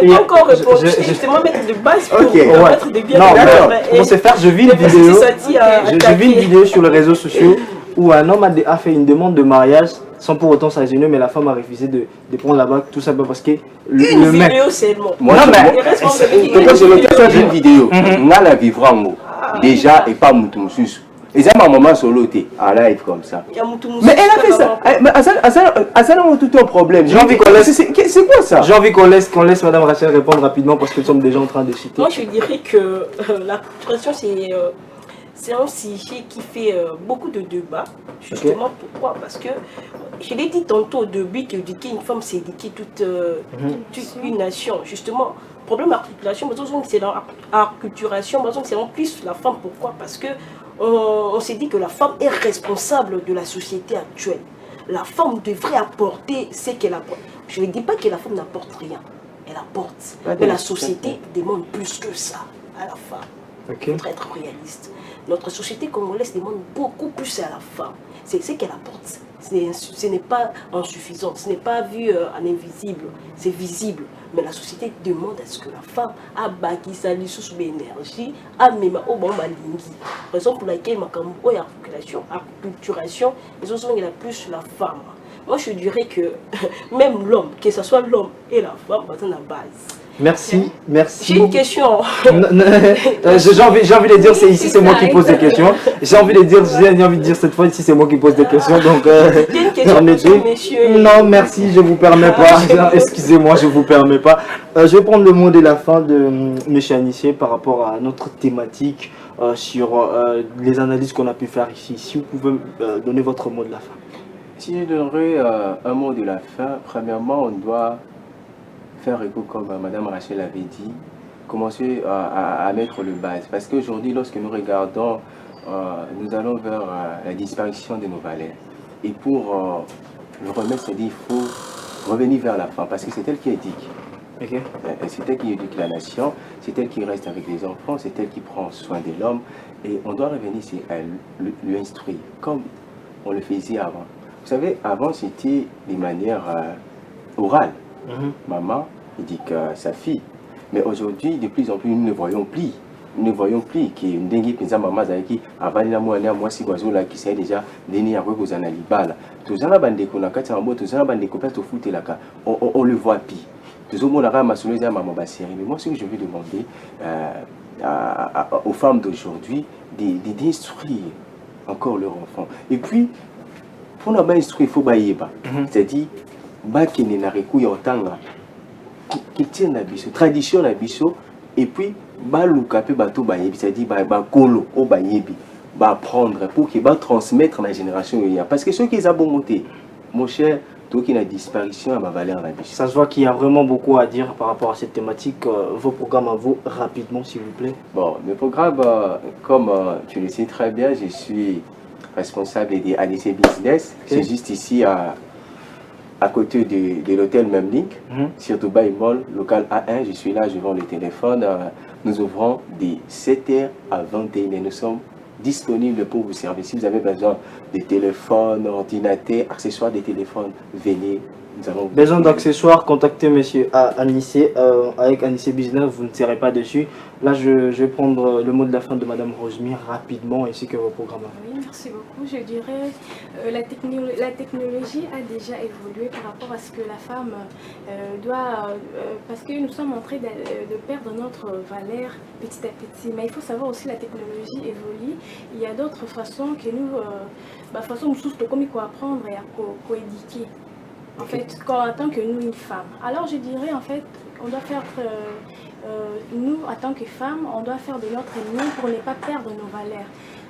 vais encore répondre. Justement mettre de base pour mettre de bien. Non, pour ce faire, je vis une vidéo sur les réseaux sociaux où un homme a fait une demande de mariage sans pour autant s'agéner, mais la femme a refusé de prendre la bague, tout simplement parce que le mec... seulement. Moi, j'ai une vidéo. On a la vivre en haut. Déjà, et pas Moutoumsus. Et ça, ma maman sur l'autre, à live comme ça. Mais elle a fait ça. À ça, on a tout un problème. J'ai envie qu'on laisse. C'est quoi ça? J'ai envie qu'on laisse Madame Rachel répondre rapidement parce que nous sommes déjà en train de citer. Moi, je dirais que la culturation, c'est un sujet qui fait beaucoup de débats. Justement, pourquoi? Parce que je l'ai dit tantôt au début qu'éduquer une femme, c'est éduquer toute une nation. Justement, le problème d'articulation, c'est l'articulation, c'est en plus la femme. Pourquoi? Parce que on s'est dit que la femme est responsable de la société actuelle. La femme devrait apporter ce qu'elle apporte. Je ne dis pas que la femme n'apporte rien. Elle apporte. Mais la société demande plus que ça à la femme. Il faut être réaliste. Notre société congolaise demande beaucoup plus à la femme. C'est ce qu'elle apporte. Ce n'est pas insuffisant, ce n'est pas vu en invisible, c'est visible. Mais la société demande à ce que la femme a bâti sa sous l'énergie, a même au bon balingi. Raison pour laquelle ma acculturation, ils ont la plus la femme. Moi je dirais que même l'homme, que ce soit l'homme et la femme, c'est la base. Merci, merci. J'ai une question. J'ai envie de dire, ici c'est moi qui pose des questions. J'ai envie de dire cette fois, ici c'est moi qui pose des questions. Donc, une question, monsieur. Non, merci, je vous permets pas. Excusez-moi, je vous permets pas. Je vais prendre le mot de la fin de monsieur Anissé par rapport à notre thématique sur les analyses qu'on a pu faire ici. Si vous pouvez donner votre mot de la fin. Si je donnerais un mot de la fin, premièrement, on doit faire écho comme Madame Rachel avait dit, commencer à mettre le base. Parce qu'aujourd'hui, lorsque nous regardons, nous allons vers la disparition de nos valeurs. Et pour le remettre, c'est-à-dire il faut revenir vers la femme, parce que c'est elle qui éduque. C'est elle qui éduque la nation, c'est elle qui reste avec les enfants, c'est elle qui prend soin de l'homme. Et on doit revenir sur elle, lui instruire, comme on le faisait avant. Vous savez, avant, c'était des manières orales. Maman éduque sa fille. Mais aujourd'hui, de plus en plus, nous ne voyons plus. Nous ne voyons plus que Ndengi Pinza Maman Zaiki, avant de moi si oiseau là qui s'est déjà donné à vous en alibala. Tous les bandés qu'on a quatre en mot, tous les bandés qu'on peut foot là, on le voit plus. Tous les monde a massouné à Maman Bassiri. Mais moi, ce que je veux demander aux femmes d'aujourd'hui, d'instruire encore leurs enfants. Et puis, pour nous instruire, il faut bailler. C'est-à-dire, bakene na rekuya otanga culture na biso tradition na biso et puis baluka pe bato bayebi c'est-à-dire ba kolo o bayebi ba apprendre pour que ba transmettre la génération parce que ceux qui ont bonté mon cher tout qui na disparition à ma valeur na biso. Ça se voit qu'il y a vraiment beaucoup à dire par rapport à cette thématique. Vos programmes à vous rapidement s'il vous plaît. Bon, mes programmes comme tu le sais très bien, je suis responsable des ADC Business. C'est juste ici à côté de l'hôtel Memlink, surtout by Mall, local A1. Je suis là, je vends le téléphone. Nous ouvrons de 7h à 21h. Nous sommes disponibles pour vous servir. Si vous avez besoin de téléphones, ordinateurs, accessoires de téléphones, venez. Nous avons besoin d'accessoires, contactez monsieur Anissé. Avec Anissé Business, vous ne serez pas dessus. Là, je vais prendre le mot de la fin de Madame Rosemire rapidement, ainsi que vos programmes. Oui, merci beaucoup. Je dirais la technologie a déjà évolué par rapport à ce que la femme doit... parce que nous sommes en train de perdre notre valeur petit à petit. Mais il faut savoir aussi que la technologie évolue. Il y a d'autres façons que nous... façon nous tous comme il faut apprendre et à co-éduquer. En fait, en tant que nous, une femme. Alors je dirais, en fait, on doit faire, nous, en tant que femmes, on doit faire de notre mieux pour ne pas perdre nos valeurs.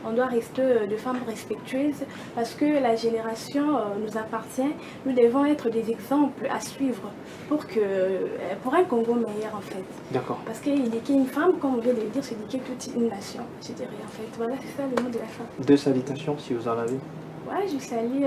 On doit rester de femmes respectueuses parce que la génération nous appartient. Nous devons être des exemples à suivre pour un Congo meilleur, en fait. D'accord. Parce qu'éduquer une femme, comme on vient de le dire, c'est éduquer toute une nation, je dirais, en fait. Voilà, c'est ça le mot de la fin. Deux salutations, si vous en avez. Ouais, je salue...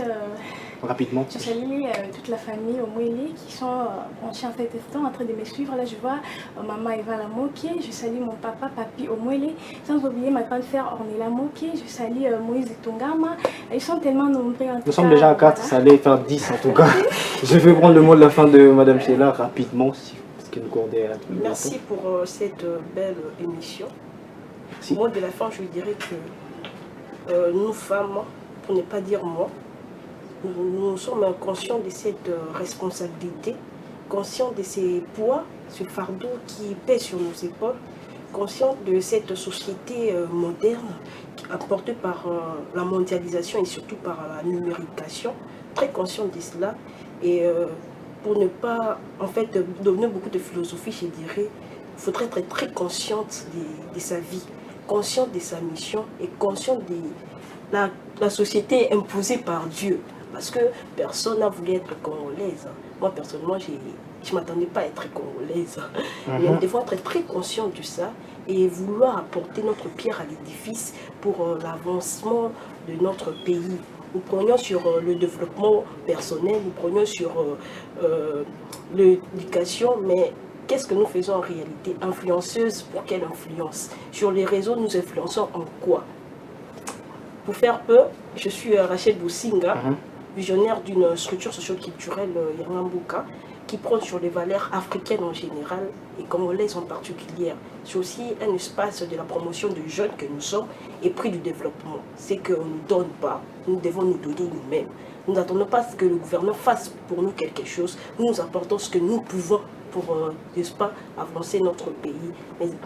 rapidement. Je salue toute la famille au Mouélé qui sont en cet instant en train de me suivre. Là, je vois maman Eva Lamoké. Je salue mon papa, Papi au Mouélé. Sans oublier ma grande sœur Ornella Moké. Je salue Moïse Tongama. Ils sont tellement nombreux. Nous sommes déjà à 4, voilà. Ça allait faire 10 en tout cas. Je vais prendre le mot de la fin de Madame Sheila rapidement. Parce que nous cordez à tout. Merci pour cette belle émission. Au mot de la fin, je dirais que nous, femmes, pour ne pas dire moi, nous sommes conscients de cette responsabilité, conscients de ces poids, ce fardeau qui pèse sur nos épaules, conscients de cette société moderne apportée par la mondialisation et surtout par la numérisation, très conscients de cela. Et pour ne pas, en fait, donner beaucoup de philosophie, je dirais, il faudrait être très consciente de sa vie, consciente de sa mission et consciente de la société imposée par Dieu. Parce que personne n'a voulu être congolaise. Moi, personnellement, je ne m'attendais pas à être congolaise. Mais nous devons être très conscients de ça et vouloir apporter notre pierre à l'édifice pour l'avancement de notre pays. Nous prenions sur le développement personnel, nous prenions sur l'éducation, mais qu'est-ce que nous faisons en réalité? Influenceuse, pour quelle influence? Sur les réseaux, nous influençons en quoi? Pour faire peu, je suis Rachel Boussinga, visionnaire d'une structure socio-culturelle Yangambuka, qui prône sur les valeurs africaines en général et congolaises en particulier. C'est aussi un espace de la promotion de jeunes que nous sommes et prix du développement. C'est qu'on ne nous donne pas, nous devons nous donner nous-mêmes. Nous n'attendons pas que le gouvernement fasse pour nous quelque chose, nous apportons ce que nous pouvons pour, n'est-ce pas, avancer notre pays,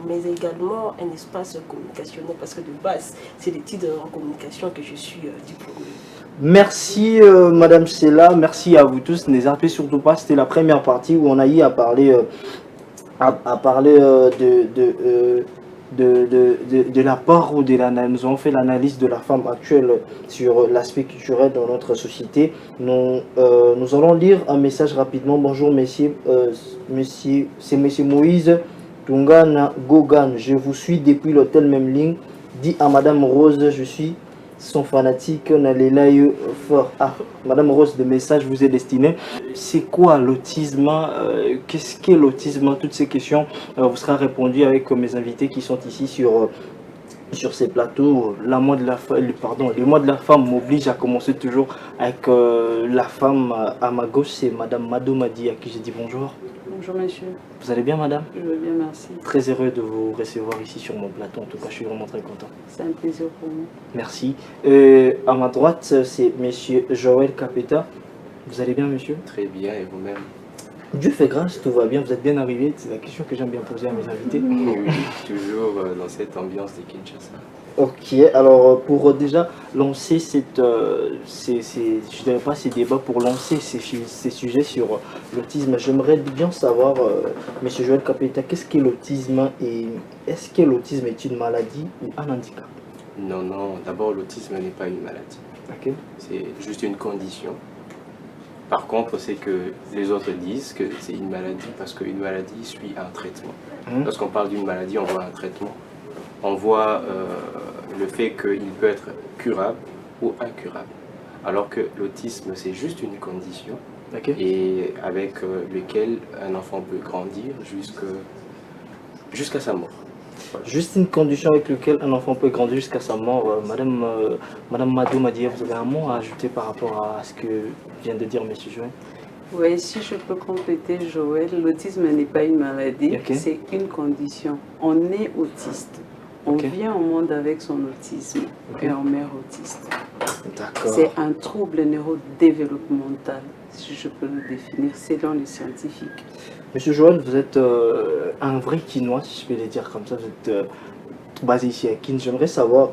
mais également un espace communicationnel, parce que de base, c'est l'étude en communication que je suis diplômée. Merci Madame Sela, merci à vous tous. Ne zappez surtout pas, c'était la première partie où on a eu à parler, de la part où nous avons fait l'analyse de la femme actuelle sur l'aspect culturel dans notre société. Nous allons lire un message rapidement. Bonjour messieurs, c'est monsieur Moïse Tungana Gogan. Je vous suis depuis l'hôtel Memling. Dit à Madame Rose, je suis son fanatique, Nalelaye fort. Ah, Madame Rose, le message vous est destiné. C'est quoi l'autisme? Qu'est-ce qu'est l'autisme? Toutes ces questions vous sera répondu avec mes invités qui sont ici sur ces plateaux. Les mois de la femme m'oblige à commencer toujours avec la femme à ma gauche, c'est Madame Mado Madi à qui j'ai dit bonjour. Bonjour monsieur. Vous allez bien madame? Je vais bien, merci. Très heureux de vous recevoir ici sur mon plateau, en tout cas je suis vraiment très content. C'est un plaisir pour moi. Merci. À ma droite, c'est monsieur Joël Capeta. Vous allez bien monsieur? Très bien, et vous-même? Dieu fait grâce, tout va bien, vous êtes bien arrivé, c'est la question que j'aime bien poser à mes invités. Oui, toujours dans cette ambiance de Kinshasa. Ok, alors pour déjà lancer je dirais pas ces débats, pour lancer ces sujets sur l'autisme, j'aimerais bien savoir, monsieur Joël Capeta, qu'est-ce qu'est l'autisme et est-ce que l'autisme est une maladie ou un handicap? Non, non, d'abord l'autisme n'est pas une maladie. Okay. C'est juste une condition. Par contre, c'est que les autres disent que c'est une maladie parce qu'une maladie suit un traitement. Lorsqu'on parle d'une maladie, on voit un traitement. On voit le fait qu'il peut être curable ou incurable. Alors que l'autisme, c'est juste une condition et avec lequel un enfant peut grandir jusqu'à sa mort. Voilà. Juste une condition avec laquelle un enfant peut grandir jusqu'à sa mort. Madame Mado m'a dit, vous avez un mot à ajouter par rapport à ce que vient de dire monsieur Joël? Oui, si je peux compléter Joël, l'autisme n'est pas une maladie, c'est une condition. On est autiste. On vient au monde avec son autisme et on meurt autiste. C'est un trouble neurodéveloppemental, si je peux le définir, selon les scientifiques. Monsieur Joël, vous êtes un vrai Kinois, si je peux le dire comme ça. Vous êtes basé ici à Kin. J'aimerais savoir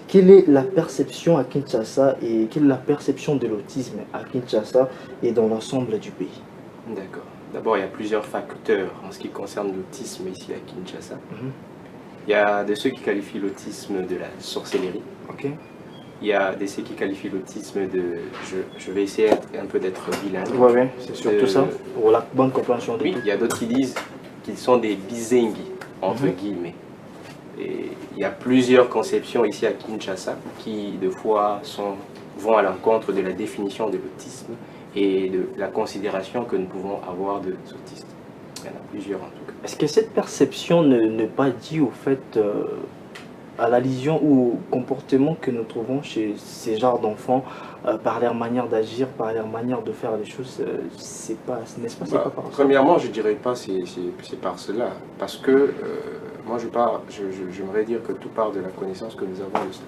quelle est la perception à Kinshasa et quelle est la perception de l'autisme à Kinshasa et dans l'ensemble du pays. D'accord. D'abord, il y a plusieurs facteurs en ce qui concerne l'autisme ici à Kinshasa. Il y a de ceux qui qualifient l'autisme de la sorcellerie. Il y a de ceux qui qualifient l'autisme de... Je vais essayer un peu d'être bilingue. Oui, c'est surtout ça, pour la bonne compréhension de tout. Il y a d'autres qui disent qu'ils sont des bizengi, entre guillemets. Et il y a plusieurs conceptions ici à Kinshasa qui, de fois, vont à l'encontre de la définition de l'autisme et de la considération que nous pouvons avoir de autistes. Il y en a plusieurs en tout cas. Est-ce que cette perception n'est pas due au fait, à la vision ou au comportement que nous trouvons chez ces genres d'enfants, par leur manière d'agir, par leur manière de faire les choses, n'est-ce pas, c'est pas par ça? Premièrement, je ne dirais pas c'est par cela, parce que moi j'aimerais dire que tout part de la connaissance que nous avons de ça.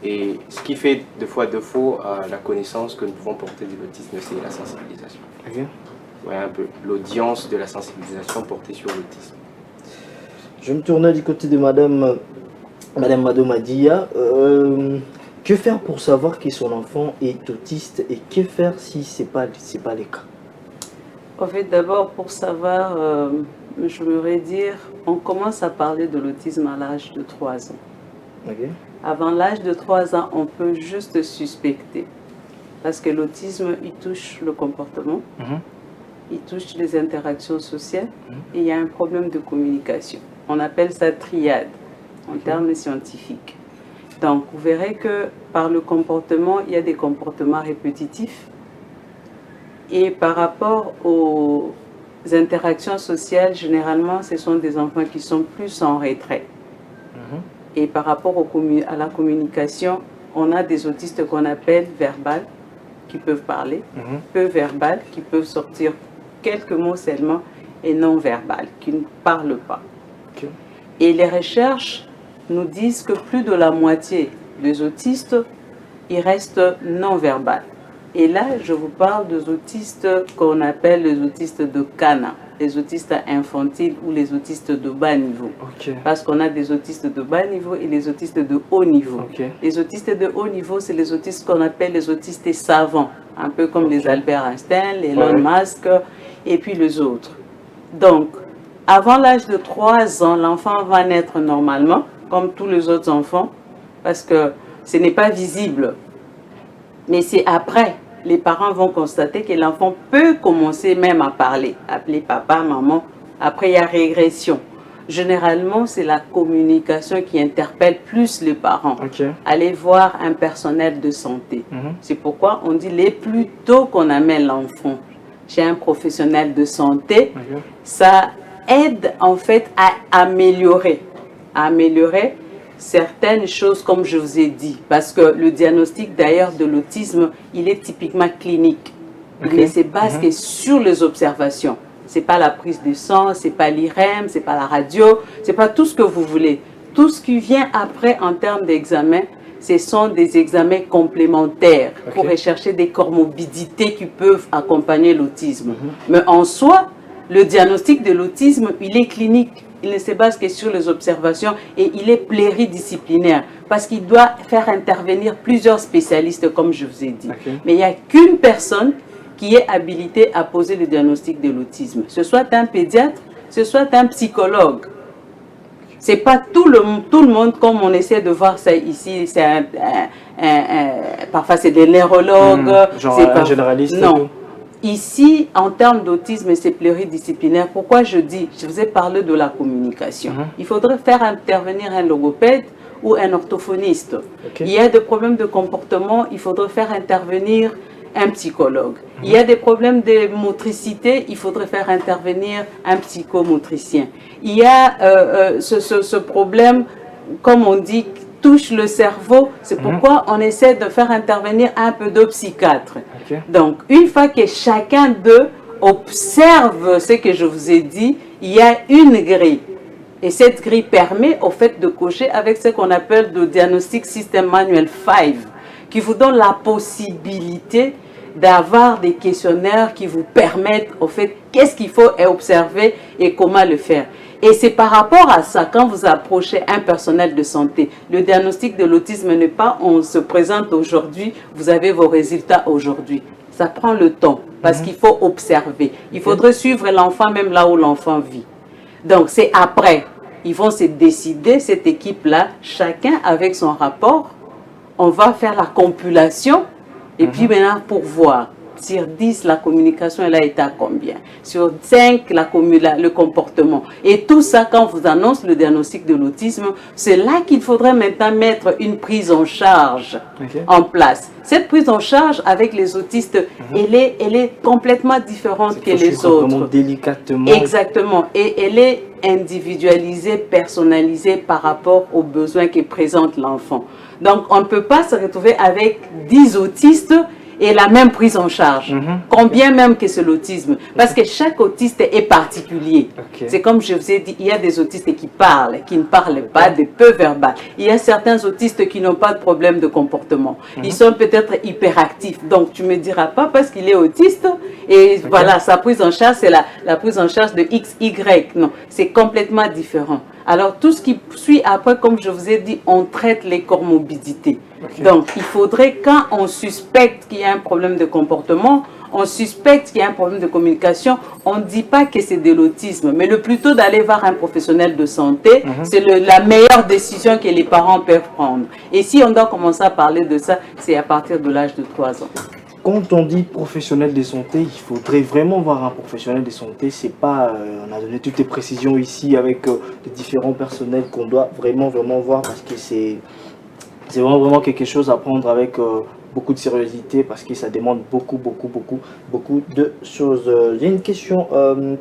Et ce qui fait deux fois défaut à la connaissance que nous pouvons porter de l'autisme, c'est la sensibilisation. Ouais, un peu l'audience de la sensibilisation portée sur l'autisme. Je vais me tourner du côté de Madame Madia. Que faire pour savoir que son enfant est autiste et que faire si ce n'est pas le cas? En fait, d'abord, pour savoir, je voudrais dire, on commence à parler de l'autisme à l'âge de 3 ans. Avant l'âge de 3 ans, on peut juste suspecter. Parce que l'autisme, il touche le comportement, il touche les interactions sociales et il y a un problème de communication. On appelle ça triade en termes scientifiques. Donc, vous verrez que par le comportement, il y a des comportements répétitifs. Et par rapport aux interactions sociales, généralement, ce sont des enfants qui sont plus en retrait. Et par rapport à la communication, on a des autistes qu'on appelle verbales, qui peuvent parler, peu verbales, qui peuvent sortir quelques mots seulement, et non verbales, qui ne parlent pas. Et les recherches nous disent que plus de la moitié des autistes, ils restent non verbales. Et là, je vous parle des autistes qu'on appelle les autistes de Cana, les autistes infantiles ou les autistes de bas niveau. Parce qu'on a des autistes de bas niveau et les autistes de haut niveau. Les autistes de haut niveau, c'est les autistes qu'on appelle les autistes savants, un peu comme les Albert Einstein, les Elon Musk et puis les autres. Donc, avant l'âge de 3 ans, l'enfant va naître normalement, comme tous les autres enfants, parce que ce n'est pas visible. Mais c'est après, les parents vont constater que l'enfant peut commencer même à parler, appeler papa, maman. Après, il y a régression. Généralement, c'est la communication qui interpelle plus les parents. Allez voir un personnel de santé. C'est pourquoi on dit les plus tôt qu'on amène l'enfant chez un professionnel de santé, ça aide en fait à améliorer certaines choses, comme je vous ai dit, parce que le diagnostic d'ailleurs de l'autisme, il est typiquement clinique. Il ne se base que sur les observations. Ce n'est pas la prise de sang, ce n'est pas l'IRM, ce n'est pas la radio, ce n'est pas tout ce que vous voulez. Tout ce qui vient après en termes d'examen, ce sont des examens complémentaires pour rechercher des comorbidités qui peuvent accompagner l'autisme. Mais en soi, le diagnostic de l'autisme, il est clinique. Il ne se base que sur les observations et il est pluridisciplinaire parce qu'il doit faire intervenir plusieurs spécialistes, comme je vous ai dit. Mais il n'y a qu'une personne qui est habilitée à poser le diagnostic de l'autisme. Ce soit un pédiatre, ce soit un psychologue. Ce n'est pas tout le monde comme on essaie de voir ça ici. Parfois, c'est des neurologues. Genre un généraliste. Non. Ici, en termes d'autisme, c'est pluridisciplinaire. Pourquoi je vous ai parlé de la communication. Il faudrait faire intervenir un logopède ou un orthophoniste. Il y a des problèmes de comportement, il faudrait faire intervenir un psychologue. Il y a des problèmes de motricité, il faudrait faire intervenir un psychomotricien. Il y a ce problème, comme on dit, touche le cerveau, c'est pourquoi on essaie de faire intervenir un peu de psychiatre. Donc, une fois que chacun d'eux observe ce que je vous ai dit, il y a une grille. Et cette grille permet au fait de cocher avec ce qu'on appelle le Diagnostic System Manual 5, qui vous donne la possibilité d'avoir des questionnaires qui vous permettent au fait qu'est-ce qu'il faut observer et comment le faire. Et c'est par rapport à ça, quand vous approchez un personnel de santé, le diagnostic de l'autisme n'est pas on se présente aujourd'hui, vous avez vos résultats aujourd'hui. Ça prend le temps parce qu'il faut observer. Il faudrait suivre l'enfant même là où l'enfant vit. Donc c'est après, ils vont se décider, cette équipe-là, chacun avec son rapport, on va faire la compilation et puis maintenant pour voir. Sur 10, la communication, elle a été à combien? Sur 5, le comportement. Et tout ça, quand on vous annonce le diagnostic de l'autisme, c'est là qu'il faudrait maintenant mettre une prise en charge en place. Cette prise en charge avec les autistes, elle est complètement différente que les autres. Délicatement. Exactement. Et elle est individualisée, personnalisée par rapport aux besoins que présente l'enfant. Donc, on ne peut pas se retrouver avec 10 autistes et la même prise en charge, combien même que c'est l'autisme, parce que chaque autiste est particulier. C'est comme je vous ai dit, il y a des autistes qui parlent, qui ne parlent pas, des peu verbales. Il y a certains autistes qui n'ont pas de problème de comportement. Ils sont peut-être hyperactifs, donc tu ne me diras pas parce qu'il est autiste, et voilà, sa prise en charge, c'est la prise en charge de X, Y. Non, c'est complètement différent. Alors, tout ce qui suit après, comme je vous ai dit, on traite les comorbidités. Donc, il faudrait, quand on suspecte qu'il y a un problème de comportement, on suspecte qu'il y a un problème de communication, on ne dit pas que c'est de l'autisme, mais le plutôt d'aller voir un professionnel de santé, c'est la meilleure décision que les parents peuvent prendre. Et si on doit commencer à parler de ça, c'est à partir de l'âge de 3 ans. Quand on dit professionnel de santé, il faudrait vraiment voir un professionnel de santé. C'est pas, on a donné toutes les précisions ici avec les différents personnels qu'on doit vraiment voir parce que c'est vraiment quelque chose à prendre avec beaucoup de sérieuxité parce que ça demande beaucoup de choses. J'ai une question.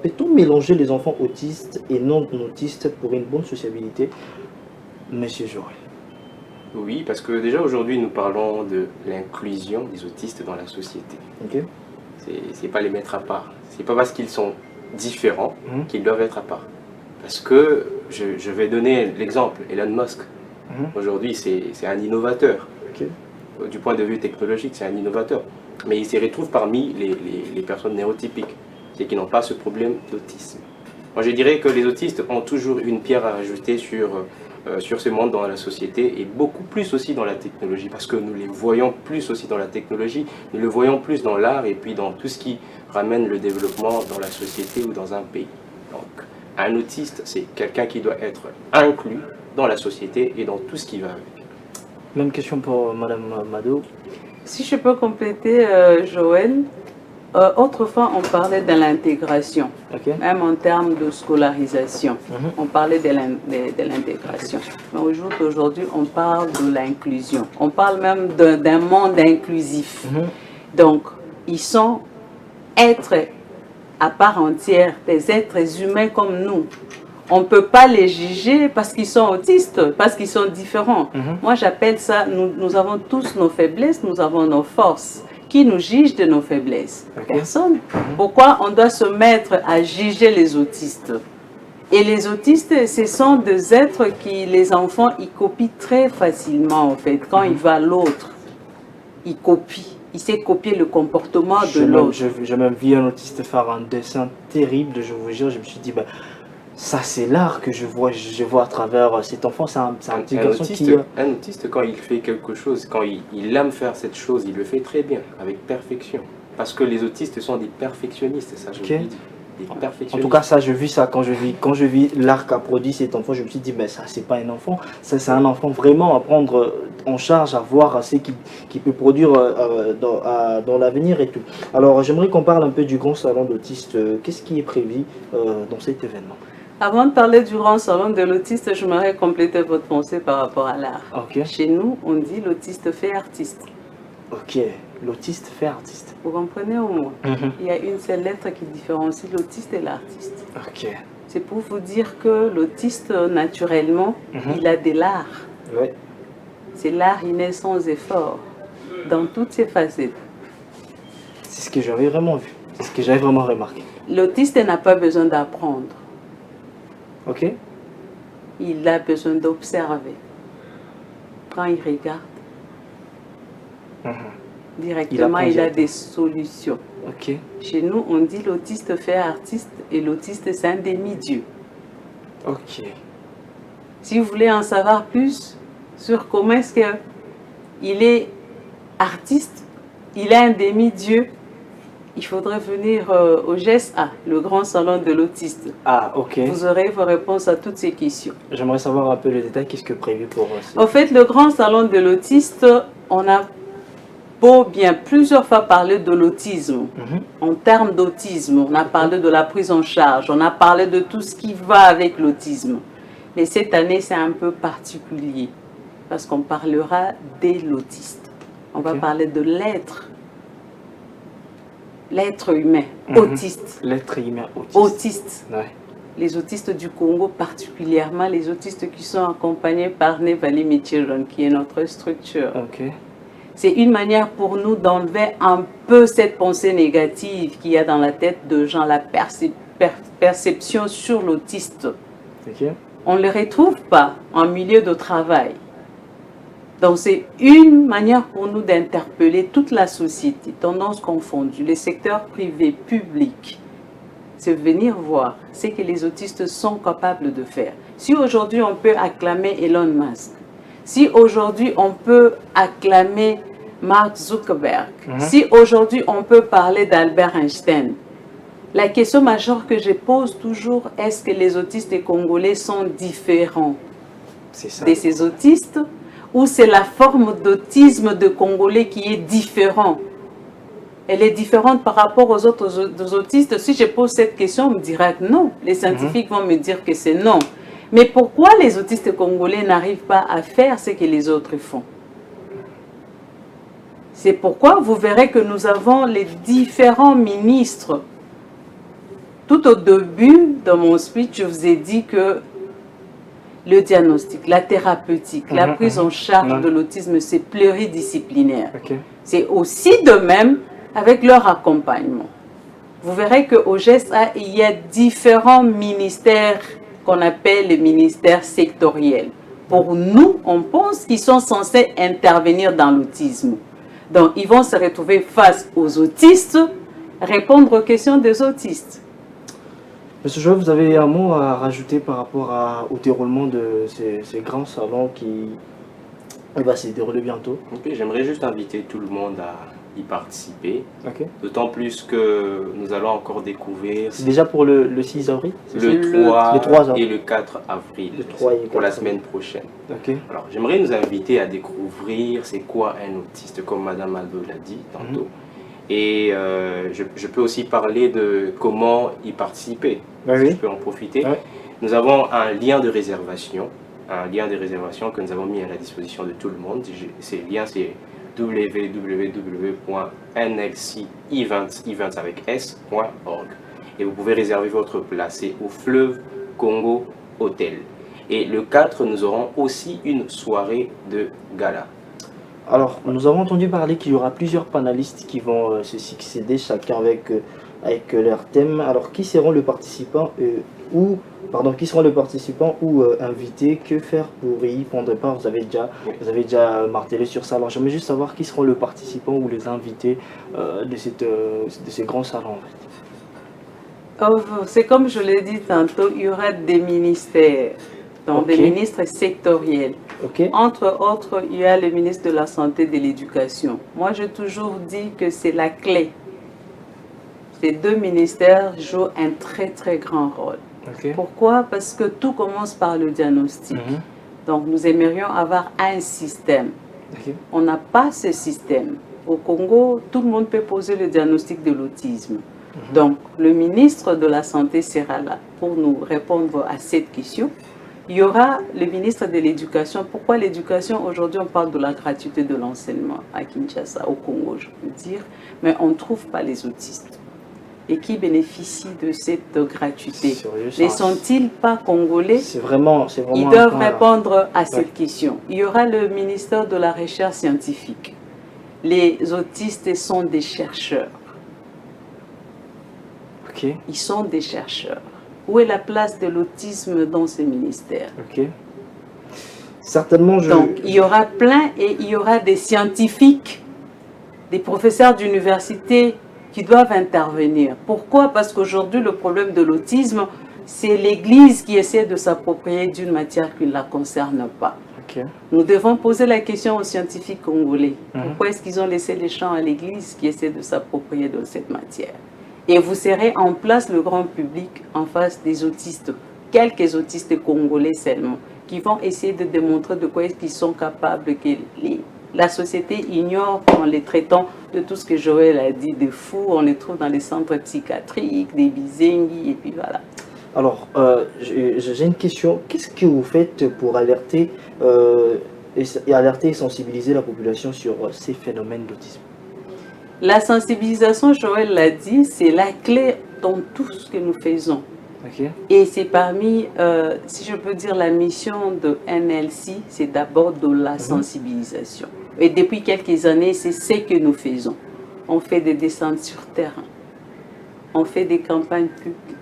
Peut-on mélanger les enfants autistes et non autistes pour une bonne sociabilité, Monsieur Joël? Oui, parce que déjà aujourd'hui nous parlons de l'inclusion des autistes dans la société. C'est pas les mettre à part. C'est pas parce qu'ils sont différents qu'ils doivent être à part. Parce que je vais donner l'exemple, Elon Musk. Aujourd'hui c'est un innovateur. Du point de vue technologique, c'est un innovateur. Mais il se retrouve parmi les personnes néotypiques, c'est qui n'ont pas ce problème d'autisme. Moi je dirais que les autistes ont toujours une pierre à ajouter sur ce monde dans la société et beaucoup plus aussi dans la technologie parce que nous les voyons plus aussi dans la technologie, nous le voyons plus dans l'art et puis dans tout ce qui ramène le développement dans la société ou dans un pays. Donc un autiste, c'est quelqu'un qui doit être inclus dans la société et dans tout ce qui va avec. Même question pour Madame Mado. Si je peux compléter, Joël, autrefois on parlait de l'intégration, même en termes de scolarisation, on parlait de l'intégration. Mais au jour d'aujourd'hui, on parle de l'inclusion, on parle même d'un monde inclusif. Donc, ils sont êtres à part entière, des êtres humains comme nous. On ne peut pas les juger parce qu'ils sont autistes, parce qu'ils sont différents. Moi, j'appelle ça, nous avons tous nos faiblesses, nous avons nos forces. Qui nous juge de nos faiblesses? Personne. Pourquoi on doit se mettre à juger les autistes? Et les autistes, ce sont des êtres qui, les enfants, ils copient très facilement, en fait. Quand il va l'autre, il copie. Il sait copier le comportement de l'autre. J'ai même vu un autiste faire un dessin terrible, je vous jure. Je me suis dit, ça c'est l'art que je vois à travers cet enfant. C'est un petit garçon qui... Un autiste, quand il fait quelque chose, quand il aime faire cette chose, il le fait très bien, avec perfection. Parce que les autistes sont des perfectionnistes, ça je vous dis. En tout cas, ça, je vis ça quand je vis l'art qu'a produit cet enfant. Je me suis dit, ça, c'est pas un enfant. Ça, c'est un enfant vraiment à prendre en charge, à voir ce qu'il peut produire dans l'avenir et tout. Alors, j'aimerais qu'on parle un peu du grand salon d'autistes. Qu'est-ce qui est prévu dans cet événement? Avant de parler du grand salon de l'autiste, j'aimerais compléter votre pensée par rapport à l'art. Chez nous, on dit l'autiste fait artiste. L'autiste fait artiste. Vous comprenez au moins? Il y a une seule lettre qui différencie l'autiste et l'artiste. C'est pour vous dire que l'autiste, naturellement, il a de l'art. C'est l'art inné sans effort, dans toutes ses facettes. C'est ce que j'avais vraiment vu. C'est ce que j'avais vraiment remarqué. L'autiste n'a pas besoin d'apprendre. Il a besoin d'observer. Quand il regarde, directement il a des solutions. Chez nous, on dit l'autiste fait artiste et l'autiste c'est un demi-dieu. Si vous voulez en savoir plus sur comment est-ce qu'il est artiste, il est un demi-dieu, il faudrait venir au GES-A, le grand salon de l'autiste. Vous aurez vos réponses à toutes ces questions. J'aimerais savoir un peu les détails, qu'est-ce que prévu pour ça? En fait, le grand salon de l'autiste, on a bien plusieurs fois parlé de l'autisme. En termes d'autisme, on a parlé de la prise en charge, on a parlé de tout ce qui va avec l'autisme. Mais cette année, c'est un peu particulier parce qu'on parlera de l'autiste. On va parler de l'être humain, autiste. L'être humain autiste. Les autistes du Congo, particulièrement les autistes qui sont accompagnés par Nevali Children, qui est notre structure. C'est une manière pour nous d'enlever un peu cette pensée négative qu'il y a dans la tête de gens, la perception sur l'autiste. On ne le retrouve pas en milieu de travail. Donc c'est une manière pour nous d'interpeller toute la société, tendances confondues, les secteurs privés, publics. C'est venir voir ce que les autistes sont capables de faire. Si aujourd'hui on peut acclamer Elon Musk, si aujourd'hui on peut acclamer Mark Zuckerberg, si aujourd'hui on peut parler d'Albert Einstein, la question majeure que je pose toujours, est-ce que les autistes congolais sont différents de ces autistes ou c'est la forme d'autisme de Congolais qui est différente? Elle est différente par rapport aux autres autistes. Si je pose cette question, on me dira que non. Les scientifiques vont me dire que c'est non. Mais pourquoi les autistes congolais n'arrivent pas à faire ce que les autres font? C'est pourquoi vous verrez que nous avons les différents ministres. Tout au début de mon speech, je vous ai dit que le diagnostic, la thérapeutique, la prise en charge de l'autisme, c'est pluridisciplinaire. C'est aussi de même avec leur accompagnement. Vous verrez qu'au GESA, il y a différents ministères qu'on appelle les ministères sectoriels. Pour nous, on pense qu'ils sont censés intervenir dans l'autisme. Donc, ils vont se retrouver face aux autistes, répondre aux questions des autistes. Monsieur Joël, vous avez un mot à rajouter par rapport au déroulement de ces grands salons qui va se dérouler bientôt? J'aimerais juste inviter tout le monde à y participer. D'autant plus que nous allons encore découvrir... C'est déjà pour le 6 avril? Le 3 et le 4 avril, pour la semaine prochaine. Alors, j'aimerais nous inviter à découvrir c'est quoi un autiste, comme Madame Aldo l'a dit tantôt. Et je peux aussi parler de comment y participer, si je peux en profiter. Nous avons un lien de réservation, que nous avons mis à la disposition de tout le monde. Ce lien, c'est www.nlcevents.org. Et vous pouvez réserver votre place. C'est au Fleuve Congo Hotel. Et le 4, nous aurons aussi une soirée de gala. Alors, nous avons entendu parler qu'il y aura plusieurs panélistes qui vont se succéder, chacun avec leur thème. Alors, qui seront les participants ou invités? Que faire pour y prendre part? Vous avez déjà martelé sur ça. Alors, j'aimerais juste savoir qui seront les participants ou les invités de ces grands salons. C'est comme je l'ai dit tantôt, il y aura des ministères. Donc des ministres sectoriels. Entre autres, il y a le ministre de la Santé et de l'Éducation. Moi, j'ai toujours dit que c'est la clé. Ces deux ministères jouent un très très grand rôle. Pourquoi? Parce que tout commence par le diagnostic. Donc nous aimerions avoir un système. On n'a pas ce système. Au Congo, tout le monde peut poser le diagnostic de l'autisme. Donc le ministre de la Santé sera là pour nous répondre à cette question. Il y aura le ministre de l'Éducation. Pourquoi l'éducation? Aujourd'hui, on parle de la gratuité de l'enseignement à Kinshasa, au Congo, je peux dire, mais on ne trouve pas les autistes. Et qui bénéficient de cette gratuité? Ne sont-ils pas congolais? Ils doivent répondre à cette question. Il y aura le ministère de la Recherche scientifique. Les autistes sont des chercheurs. Ils sont des chercheurs. Où est la place de l'autisme dans ce ministère? Certainement, Donc, il y aura plein et il y aura des scientifiques, des professeurs d'université qui doivent intervenir. Pourquoi? Parce qu'aujourd'hui, le problème de l'autisme, c'est l'Église qui essaie de s'approprier d'une matière qui ne la concerne pas. Nous devons poser la question aux scientifiques congolais. Pourquoi est-ce qu'ils ont laissé les champs à l'Église qui essaie de s'approprier de cette matière? Et vous serez en place, le grand public, en face des autistes, quelques autistes congolais seulement, qui vont essayer de démontrer de quoi est-ce qu'ils sont capables, que la société ignore en les traitant de tout ce que Joël a dit, de fous. On les trouve dans les centres psychiatriques, des bizengi, et puis voilà. Alors, j'ai une question. Qu'est-ce que vous faites pour alerter et sensibiliser la population sur ces phénomènes d'autisme? La sensibilisation, Joël l'a dit, c'est la clé dans tout ce que nous faisons. Et c'est parmi, si je peux dire, la mission de NLC, c'est d'abord de la sensibilisation. Et depuis quelques années, c'est ce que nous faisons. On fait des descentes sur terrain. On fait des campagnes publiques.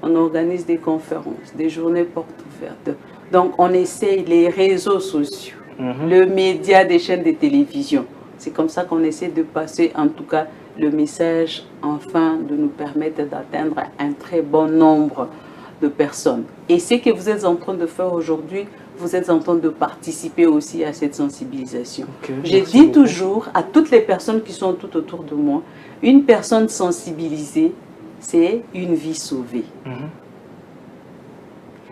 On organise des conférences, des journées portes ouvertes. Donc, on essaye les réseaux sociaux, le média des chaînes de télévision. C'est comme ça qu'on essaie de passer, en tout cas, le message, enfin, de nous permettre d'atteindre un très bon nombre de personnes. Et ce que vous êtes en train de faire aujourd'hui, vous êtes en train de participer aussi à cette sensibilisation. Je dis toujours à toutes les personnes qui sont tout autour de moi, une personne sensibilisée, c'est une vie sauvée.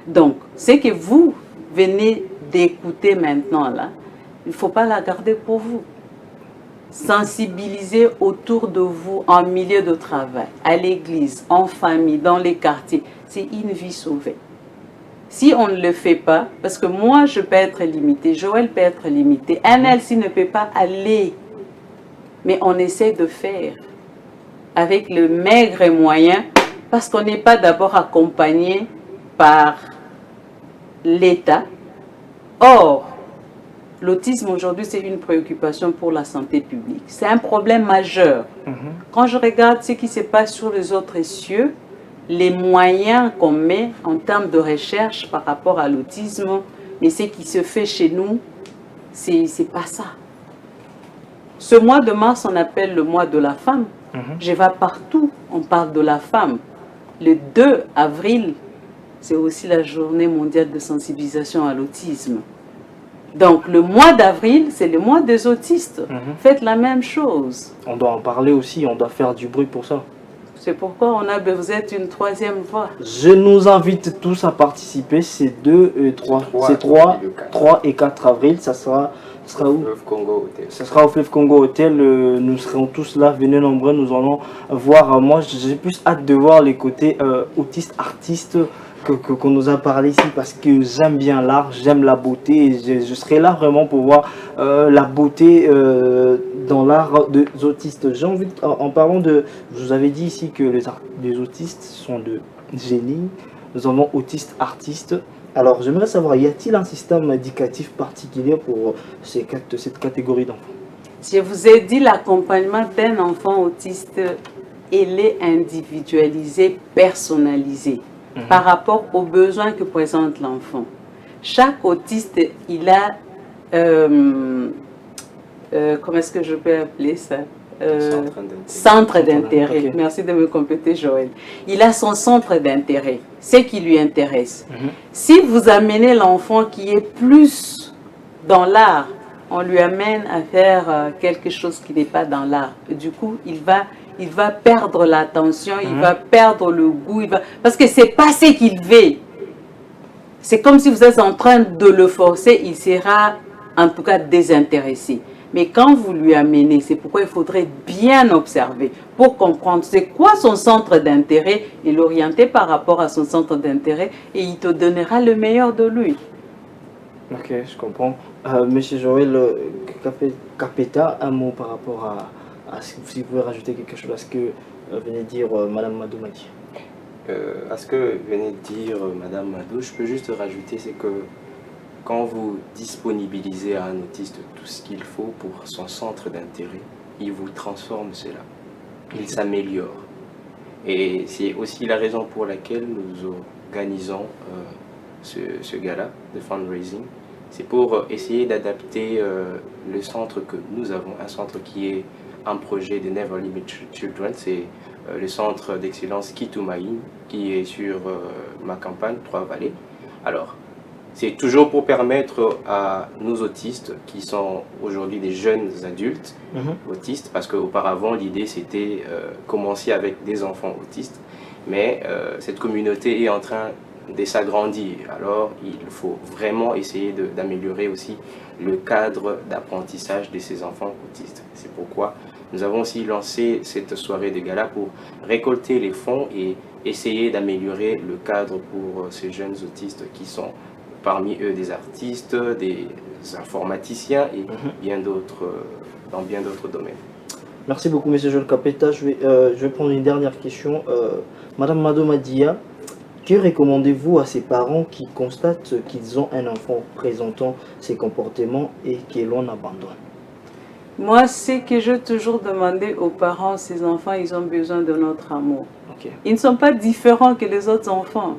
Donc, ce que vous venez d'écouter maintenant, là, il ne faut pas la garder pour vous. Sensibiliser autour de vous en milieu de travail, à l'église, en famille, dans les quartiers, c'est une vie sauvée. Si on ne le fait pas, parce que moi je peux être limité, Joël peut être limité, Elsie ne peut pas aller, mais on essaie de faire avec le maigre moyen, parce qu'on n'est pas d'abord accompagné par l'État. Or, l'autisme aujourd'hui, c'est une préoccupation pour la santé publique. C'est un problème majeur. Quand je regarde ce qui se passe sur les autres cieux, les moyens qu'on met en termes de recherche par rapport à l'autisme, et ce qui se fait chez nous, c'est pas ça. Ce mois de mars, on appelle le mois de la femme. Je vais partout, on parle de la femme. Le 2 avril, c'est aussi la journée mondiale de sensibilisation à l'autisme. Donc, le mois d'avril, c'est le mois des autistes. Faites la même chose. On doit en parler aussi, on doit faire du bruit pour ça. C'est pourquoi on a besoin d'une troisième voix. Je nous invite tous à participer. C'est 3 et 4 avril. Ça sera où? Ça sera au Fleuve Congo Hotel. Nous serons tous là. Venez nombreux. Nous allons voir. Moi, j'ai plus hâte de voir les côtés autistes, artistes qu'on nous a parlé ici, parce que j'aime bien l'art, j'aime la beauté. Et je serai là vraiment pour voir la beauté dans l'art des autistes. J'ai envie, en parlant de... Je vous avais dit ici que les autistes sont de génie. Nous avons autistes, artistes. Alors, j'aimerais savoir, y a-t-il un système éducatif particulier pour cette catégorie d'enfants? Je vous ai dit, l'accompagnement d'un enfant autiste, il est individualisé, personnalisé par rapport aux besoins que présente l'enfant. Chaque autiste, il a, comment est-ce que je peux appeler ça? Centre d'intérêt. Okay. Merci de me compléter, Joël. Il a son centre d'intérêt, ce qui lui intéresse. Si vous amenez l'enfant qui est plus dans l'art, on lui amène à faire quelque chose qui n'est pas dans l'art. Du coup, il va perdre l'attention, il va perdre le goût, parce que ce n'est pas ce qu'il veut. C'est comme si vous êtes en train de le forcer, il sera en tout cas désintéressé. Mais quand vous lui amenez, c'est pourquoi il faudrait bien observer pour comprendre c'est quoi son centre d'intérêt et l'orienter par rapport à son centre d'intérêt, et il te donnera le meilleur de lui. Ok, je comprends. Monsieur Joël Capeta, un mot par rapport à si vous pouvez rajouter quelque chose à ce que venait de dire Madame Madou Madi. À ce que venait de dire Madame Madou, je peux juste rajouter, c'est que quand vous disponibilisez à un autiste tout ce qu'il faut pour son centre d'intérêt, il vous transforme cela, il s'améliore. Et c'est aussi la raison pour laquelle nous organisons ce gala de fundraising. C'est pour essayer d'adapter le centre que nous avons, un centre qui est un projet de Never Limit Children, c'est le centre d'excellence Kitumaï, qui est sur ma campagne, Trois-Vallées. Alors, c'est toujours pour permettre à nos autistes, qui sont aujourd'hui des jeunes adultes autistes, parce qu'auparavant l'idée c'était commencer avec des enfants autistes, mais cette communauté est en train de s'agrandir. Alors il faut vraiment essayer d'améliorer aussi le cadre d'apprentissage de ces enfants autistes. C'est pourquoi nous avons aussi lancé cette soirée de gala pour récolter les fonds et essayer d'améliorer le cadre pour ces jeunes autistes qui sont parmi eux des artistes, des informaticiens et bien d'autres, dans bien d'autres domaines. Merci beaucoup, M. Joël Capeta. Je vais prendre une dernière question. Madame Madou Madia, que recommandez-vous à ces parents qui constatent qu'ils ont un enfant présentant ces comportements et que l'on abandonne? Moi, c'est que je toujours demandé aux parents, ces enfants, ils ont besoin de notre amour. Ils ne sont pas différents que les autres enfants.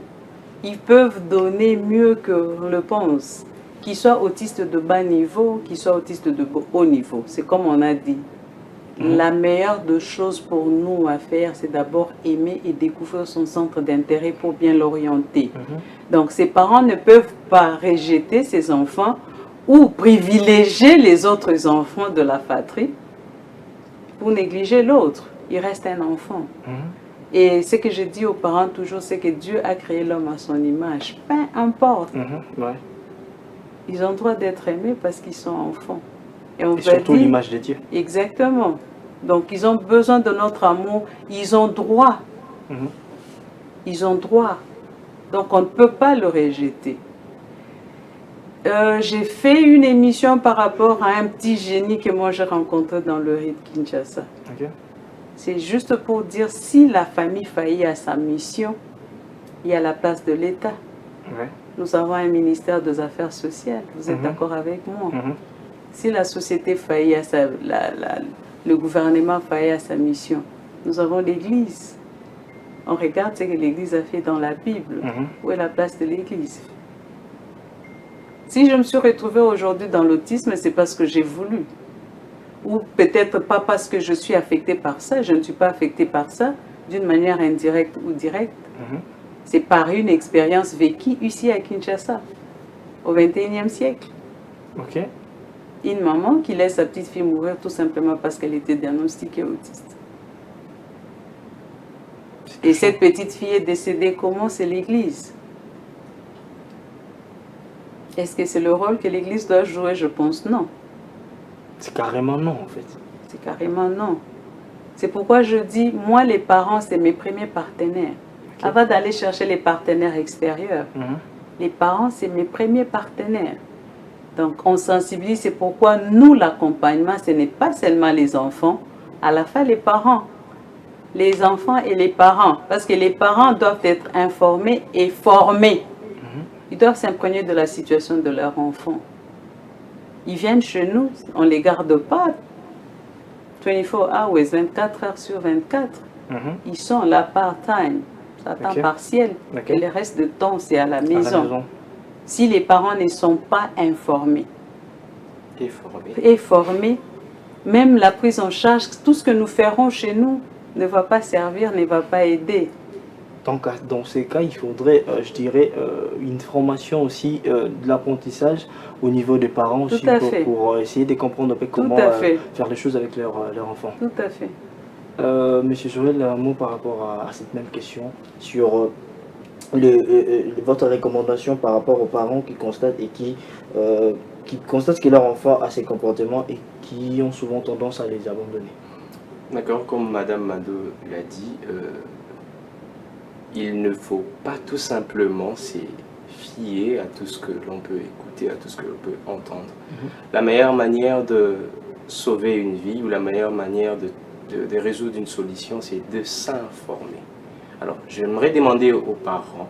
Ils peuvent donner mieux que le pense. Qu'ils soient autistes de bas niveau, qu'ils soient autistes de haut niveau. C'est comme on a dit. La meilleure des choses pour nous à faire, c'est d'abord aimer et découvrir son centre d'intérêt pour bien l'orienter. Donc, ces parents ne peuvent pas rejeter ces enfants ou privilégier les autres enfants de la fratrie pour négliger l'autre. Il reste un enfant. Et ce que je dis aux parents toujours, c'est que Dieu a créé l'homme à son image. Peu importe. Ils ont le droit d'être aimés parce qu'ils sont enfants. Et surtout l'image de Dieu. Exactement. Donc, ils ont besoin de notre amour. Ils ont droit. Ils ont droit. Donc, on ne peut pas le rejeter. J'ai fait une émission par rapport à un petit génie que moi j'ai rencontré dans le RID Kinshasa. C'est juste pour dire, si la famille faillit à sa mission, il y a la place de l'État. Nous avons un ministère des Affaires sociales. Vous êtes d'accord avec moi? Si la société faillit à le gouvernement faillit à sa mission, nous avons l'Église. On regarde ce que l'Église a fait dans la Bible. Où est la place de l'Église? Si je me suis retrouvée aujourd'hui dans l'autisme, c'est parce que j'ai voulu. Ou peut-être pas parce que je suis affectée par ça. Je ne suis pas affectée par ça d'une manière indirecte ou directe. C'est par une expérience vécue ici à Kinshasa, au XXIe siècle. Une maman qui laisse sa petite fille mourir tout simplement parce qu'elle était diagnostiquée autiste. Et cette petite fille est décédée comment? C'est l'Église. Est-ce que c'est le rôle que l'Église doit jouer? Je pense non. C'est carrément non, en fait. C'est carrément non. C'est pourquoi je dis, moi, les parents, c'est mes premiers partenaires. Avant d'aller chercher les partenaires extérieurs, les parents, c'est mes premiers partenaires. Donc, on sensibilise. C'est pourquoi nous, l'accompagnement, ce n'est pas seulement les enfants, à la fin, les parents. Les enfants et les parents. Parce que les parents doivent être informés et formés. Ils doivent s'imprégner de la situation de leur enfant. Ils viennent chez nous, on ne les garde pas 24 hours, 24 heures sur 24. Ils sont là part-time, à temps partiel. Et le reste du temps, c'est à la maison. Si les parents ne sont pas informés et formés, même la prise en charge, tout ce que nous ferons chez nous ne va pas servir, ne va pas aider. Donc, dans ces cas, il faudrait, je dirais, une formation aussi de l'apprentissage au niveau des parents aussi pour essayer de comprendre un peu comment faire les choses avec leur enfant. Tout à fait. Monsieur Joël, un mot par rapport à cette même question sur votre recommandation par rapport aux parents qui constatent et qui constatent que leur enfant a ces comportements et qui ont souvent tendance à les abandonner. D'accord, comme Madame Mado l'a dit, il ne faut pas tout simplement se fier à tout ce que l'on peut écouter, à tout ce que l'on peut entendre. La meilleure manière de sauver une vie ou la meilleure manière de résoudre une solution, c'est de s'informer. Alors, j'aimerais demander aux parents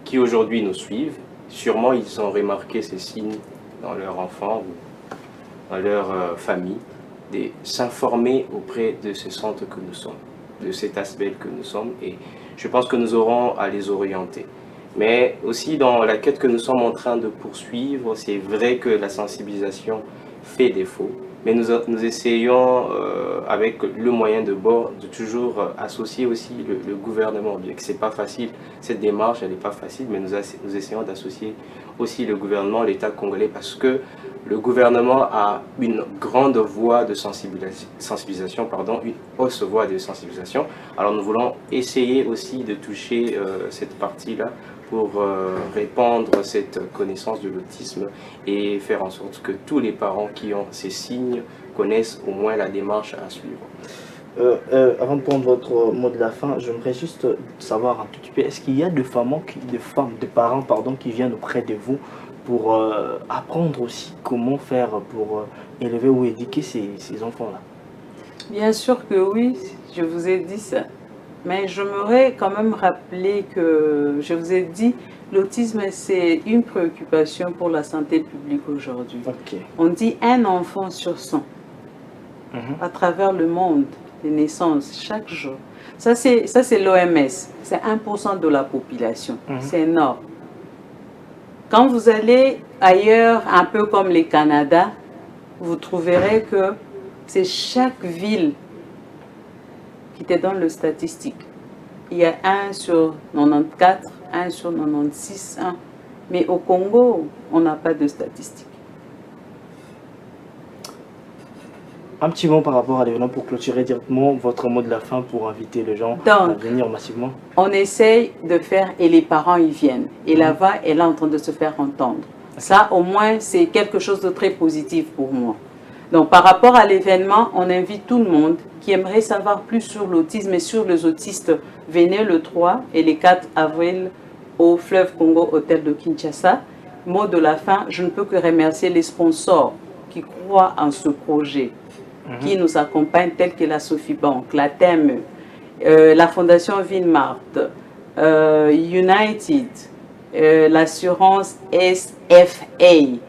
qui aujourd'hui nous suivent, sûrement ils ont remarqué ces signes dans leur enfant ou dans leur famille, de s'informer auprès de ce centre que nous sommes, de cet aspect que nous sommes, et je pense que nous aurons à les orienter. Mais aussi dans la quête que nous sommes en train de poursuivre, c'est vrai que la sensibilisation fait défaut, mais nous essayons avec le moyen de bord de toujours associer aussi le gouvernement. Bien que ce n'est pas facile, cette démarche elle n'est pas facile, mais nous essayons d'associer aussi le gouvernement, l'État congolais, parce que le gouvernement a une grande voie de sensibilisation, une hausse voie de sensibilisation. Alors nous voulons essayer aussi de toucher cette partie-là pour répandre cette connaissance de l'autisme et faire en sorte que tous les parents qui ont ces signes connaissent au moins la démarche à suivre. Avant de prendre votre mot de la fin, j'aimerais juste savoir un tout petit peu, est-ce qu'il y a des parents qui viennent auprès de vous pour apprendre aussi comment faire pour élever ou éduquer ces enfants-là? Bien sûr que oui, je vous ai dit ça. Mais j'aimerais quand même rappeler que, je vous ai dit, l'autisme c'est une préoccupation pour la santé publique aujourd'hui. On dit 1 enfant sur 100. à travers le monde, les naissances, chaque jour. Ça, c'est l'OMS. C'est 1% de la population. C'est énorme. Quand vous allez ailleurs, un peu comme les Canada, vous trouverez que c'est chaque ville qui te donne le statistique. Il y a 1 sur 94, 1 sur 96, 1. Mais au Congo, on n'a pas de statistiques. Un petit mot par rapport à l'événement pour clôturer directement votre mot de la fin pour inviter les gens à venir massivement. On essaye de faire et les parents y viennent. Et la voix est là en train de se faire entendre. Ça, au moins, c'est quelque chose de très positif pour moi. Donc, par rapport à l'événement, on invite tout le monde qui aimerait savoir plus sur l'autisme et sur les autistes. Venez le 3 et le 4 avril au Fleuve Congo Hôtel de Kinshasa. Mot de la fin, je ne peux que remercier les sponsors qui croient en ce projet, qui nous accompagnent, tels que la Sophie Bank, la TEM, la Fondation Vinmart, United, l'assurance SFA,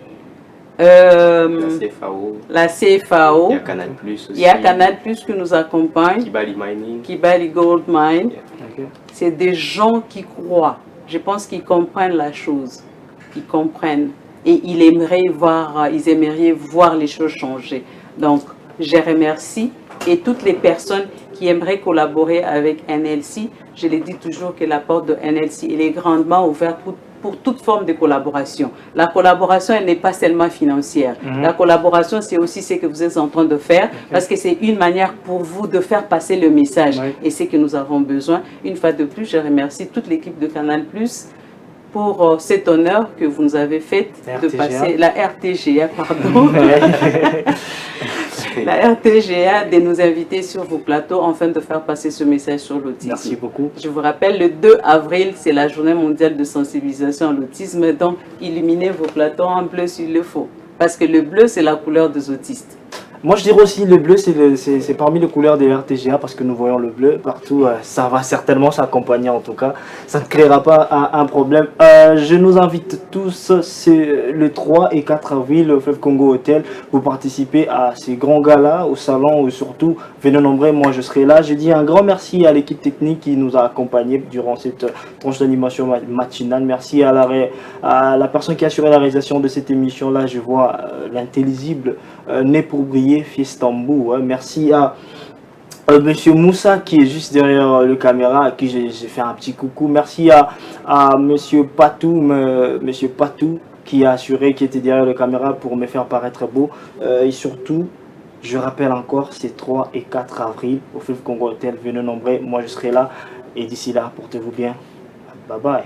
la CFAO, il y a Canal Plus aussi. Il y a Canal Plus qui nous accompagne, Kibali Mining, Kibali Gold Mine. C'est des gens qui croient. Je pense qu'ils comprennent la chose, ils comprennent et ils aimeraient voir les choses changer. Donc, je remercie et toutes les personnes qui aimeraient collaborer avec NLC. Je le dis toujours que la porte de NLC elle est grandement ouverte pour toute forme de collaboration. La collaboration, elle n'est pas seulement financière. La collaboration, c'est aussi ce que vous êtes en train de faire parce que c'est une manière pour vous de faire passer le message. Et c'est que nous avons besoin. Une fois de plus, je remercie toute l'équipe de Canal+, pour cet honneur que vous nous avez fait de passer, la RTGA, pardon. La RTGA de nous inviter sur vos plateaux afin de faire passer ce message sur l'autisme. Merci beaucoup. Je vous rappelle, le 2 avril, c'est la journée mondiale de sensibilisation à l'autisme. Donc, illuminez vos plateaux en bleu s'il le faut. Parce que le bleu, c'est la couleur des autistes. Moi, je dirais aussi le bleu, c'est parmi les couleurs des RTGA parce que nous voyons le bleu partout. Ça va certainement s'accompagner en tout cas. Ça ne créera pas un problème. Je nous invite tous le 3 et 4 avril au Fleuve Congo Hotel pour participer à ces grands galas, au salon ou surtout venez nombreux. Moi, je serai là. Je dis un grand merci à l'équipe technique qui nous a accompagnés durant cette tranche d'animation matinale. Merci à la personne qui a assuré la réalisation de cette émission-là. Je vois l'intelligible Né pour briller, Fiestambou. Merci à Monsieur Moussa qui est juste derrière le caméra, à qui j'ai fait un petit coucou. Merci à Monsieur Patou, qui a assuré, qui était derrière le caméra pour me faire paraître beau. Et surtout, je rappelle encore, c'est 3 et 4 avril au Fleuve Congo Hotel. Venez nombreux, moi je serai là. Et d'ici là, portez-vous bien. Bye bye.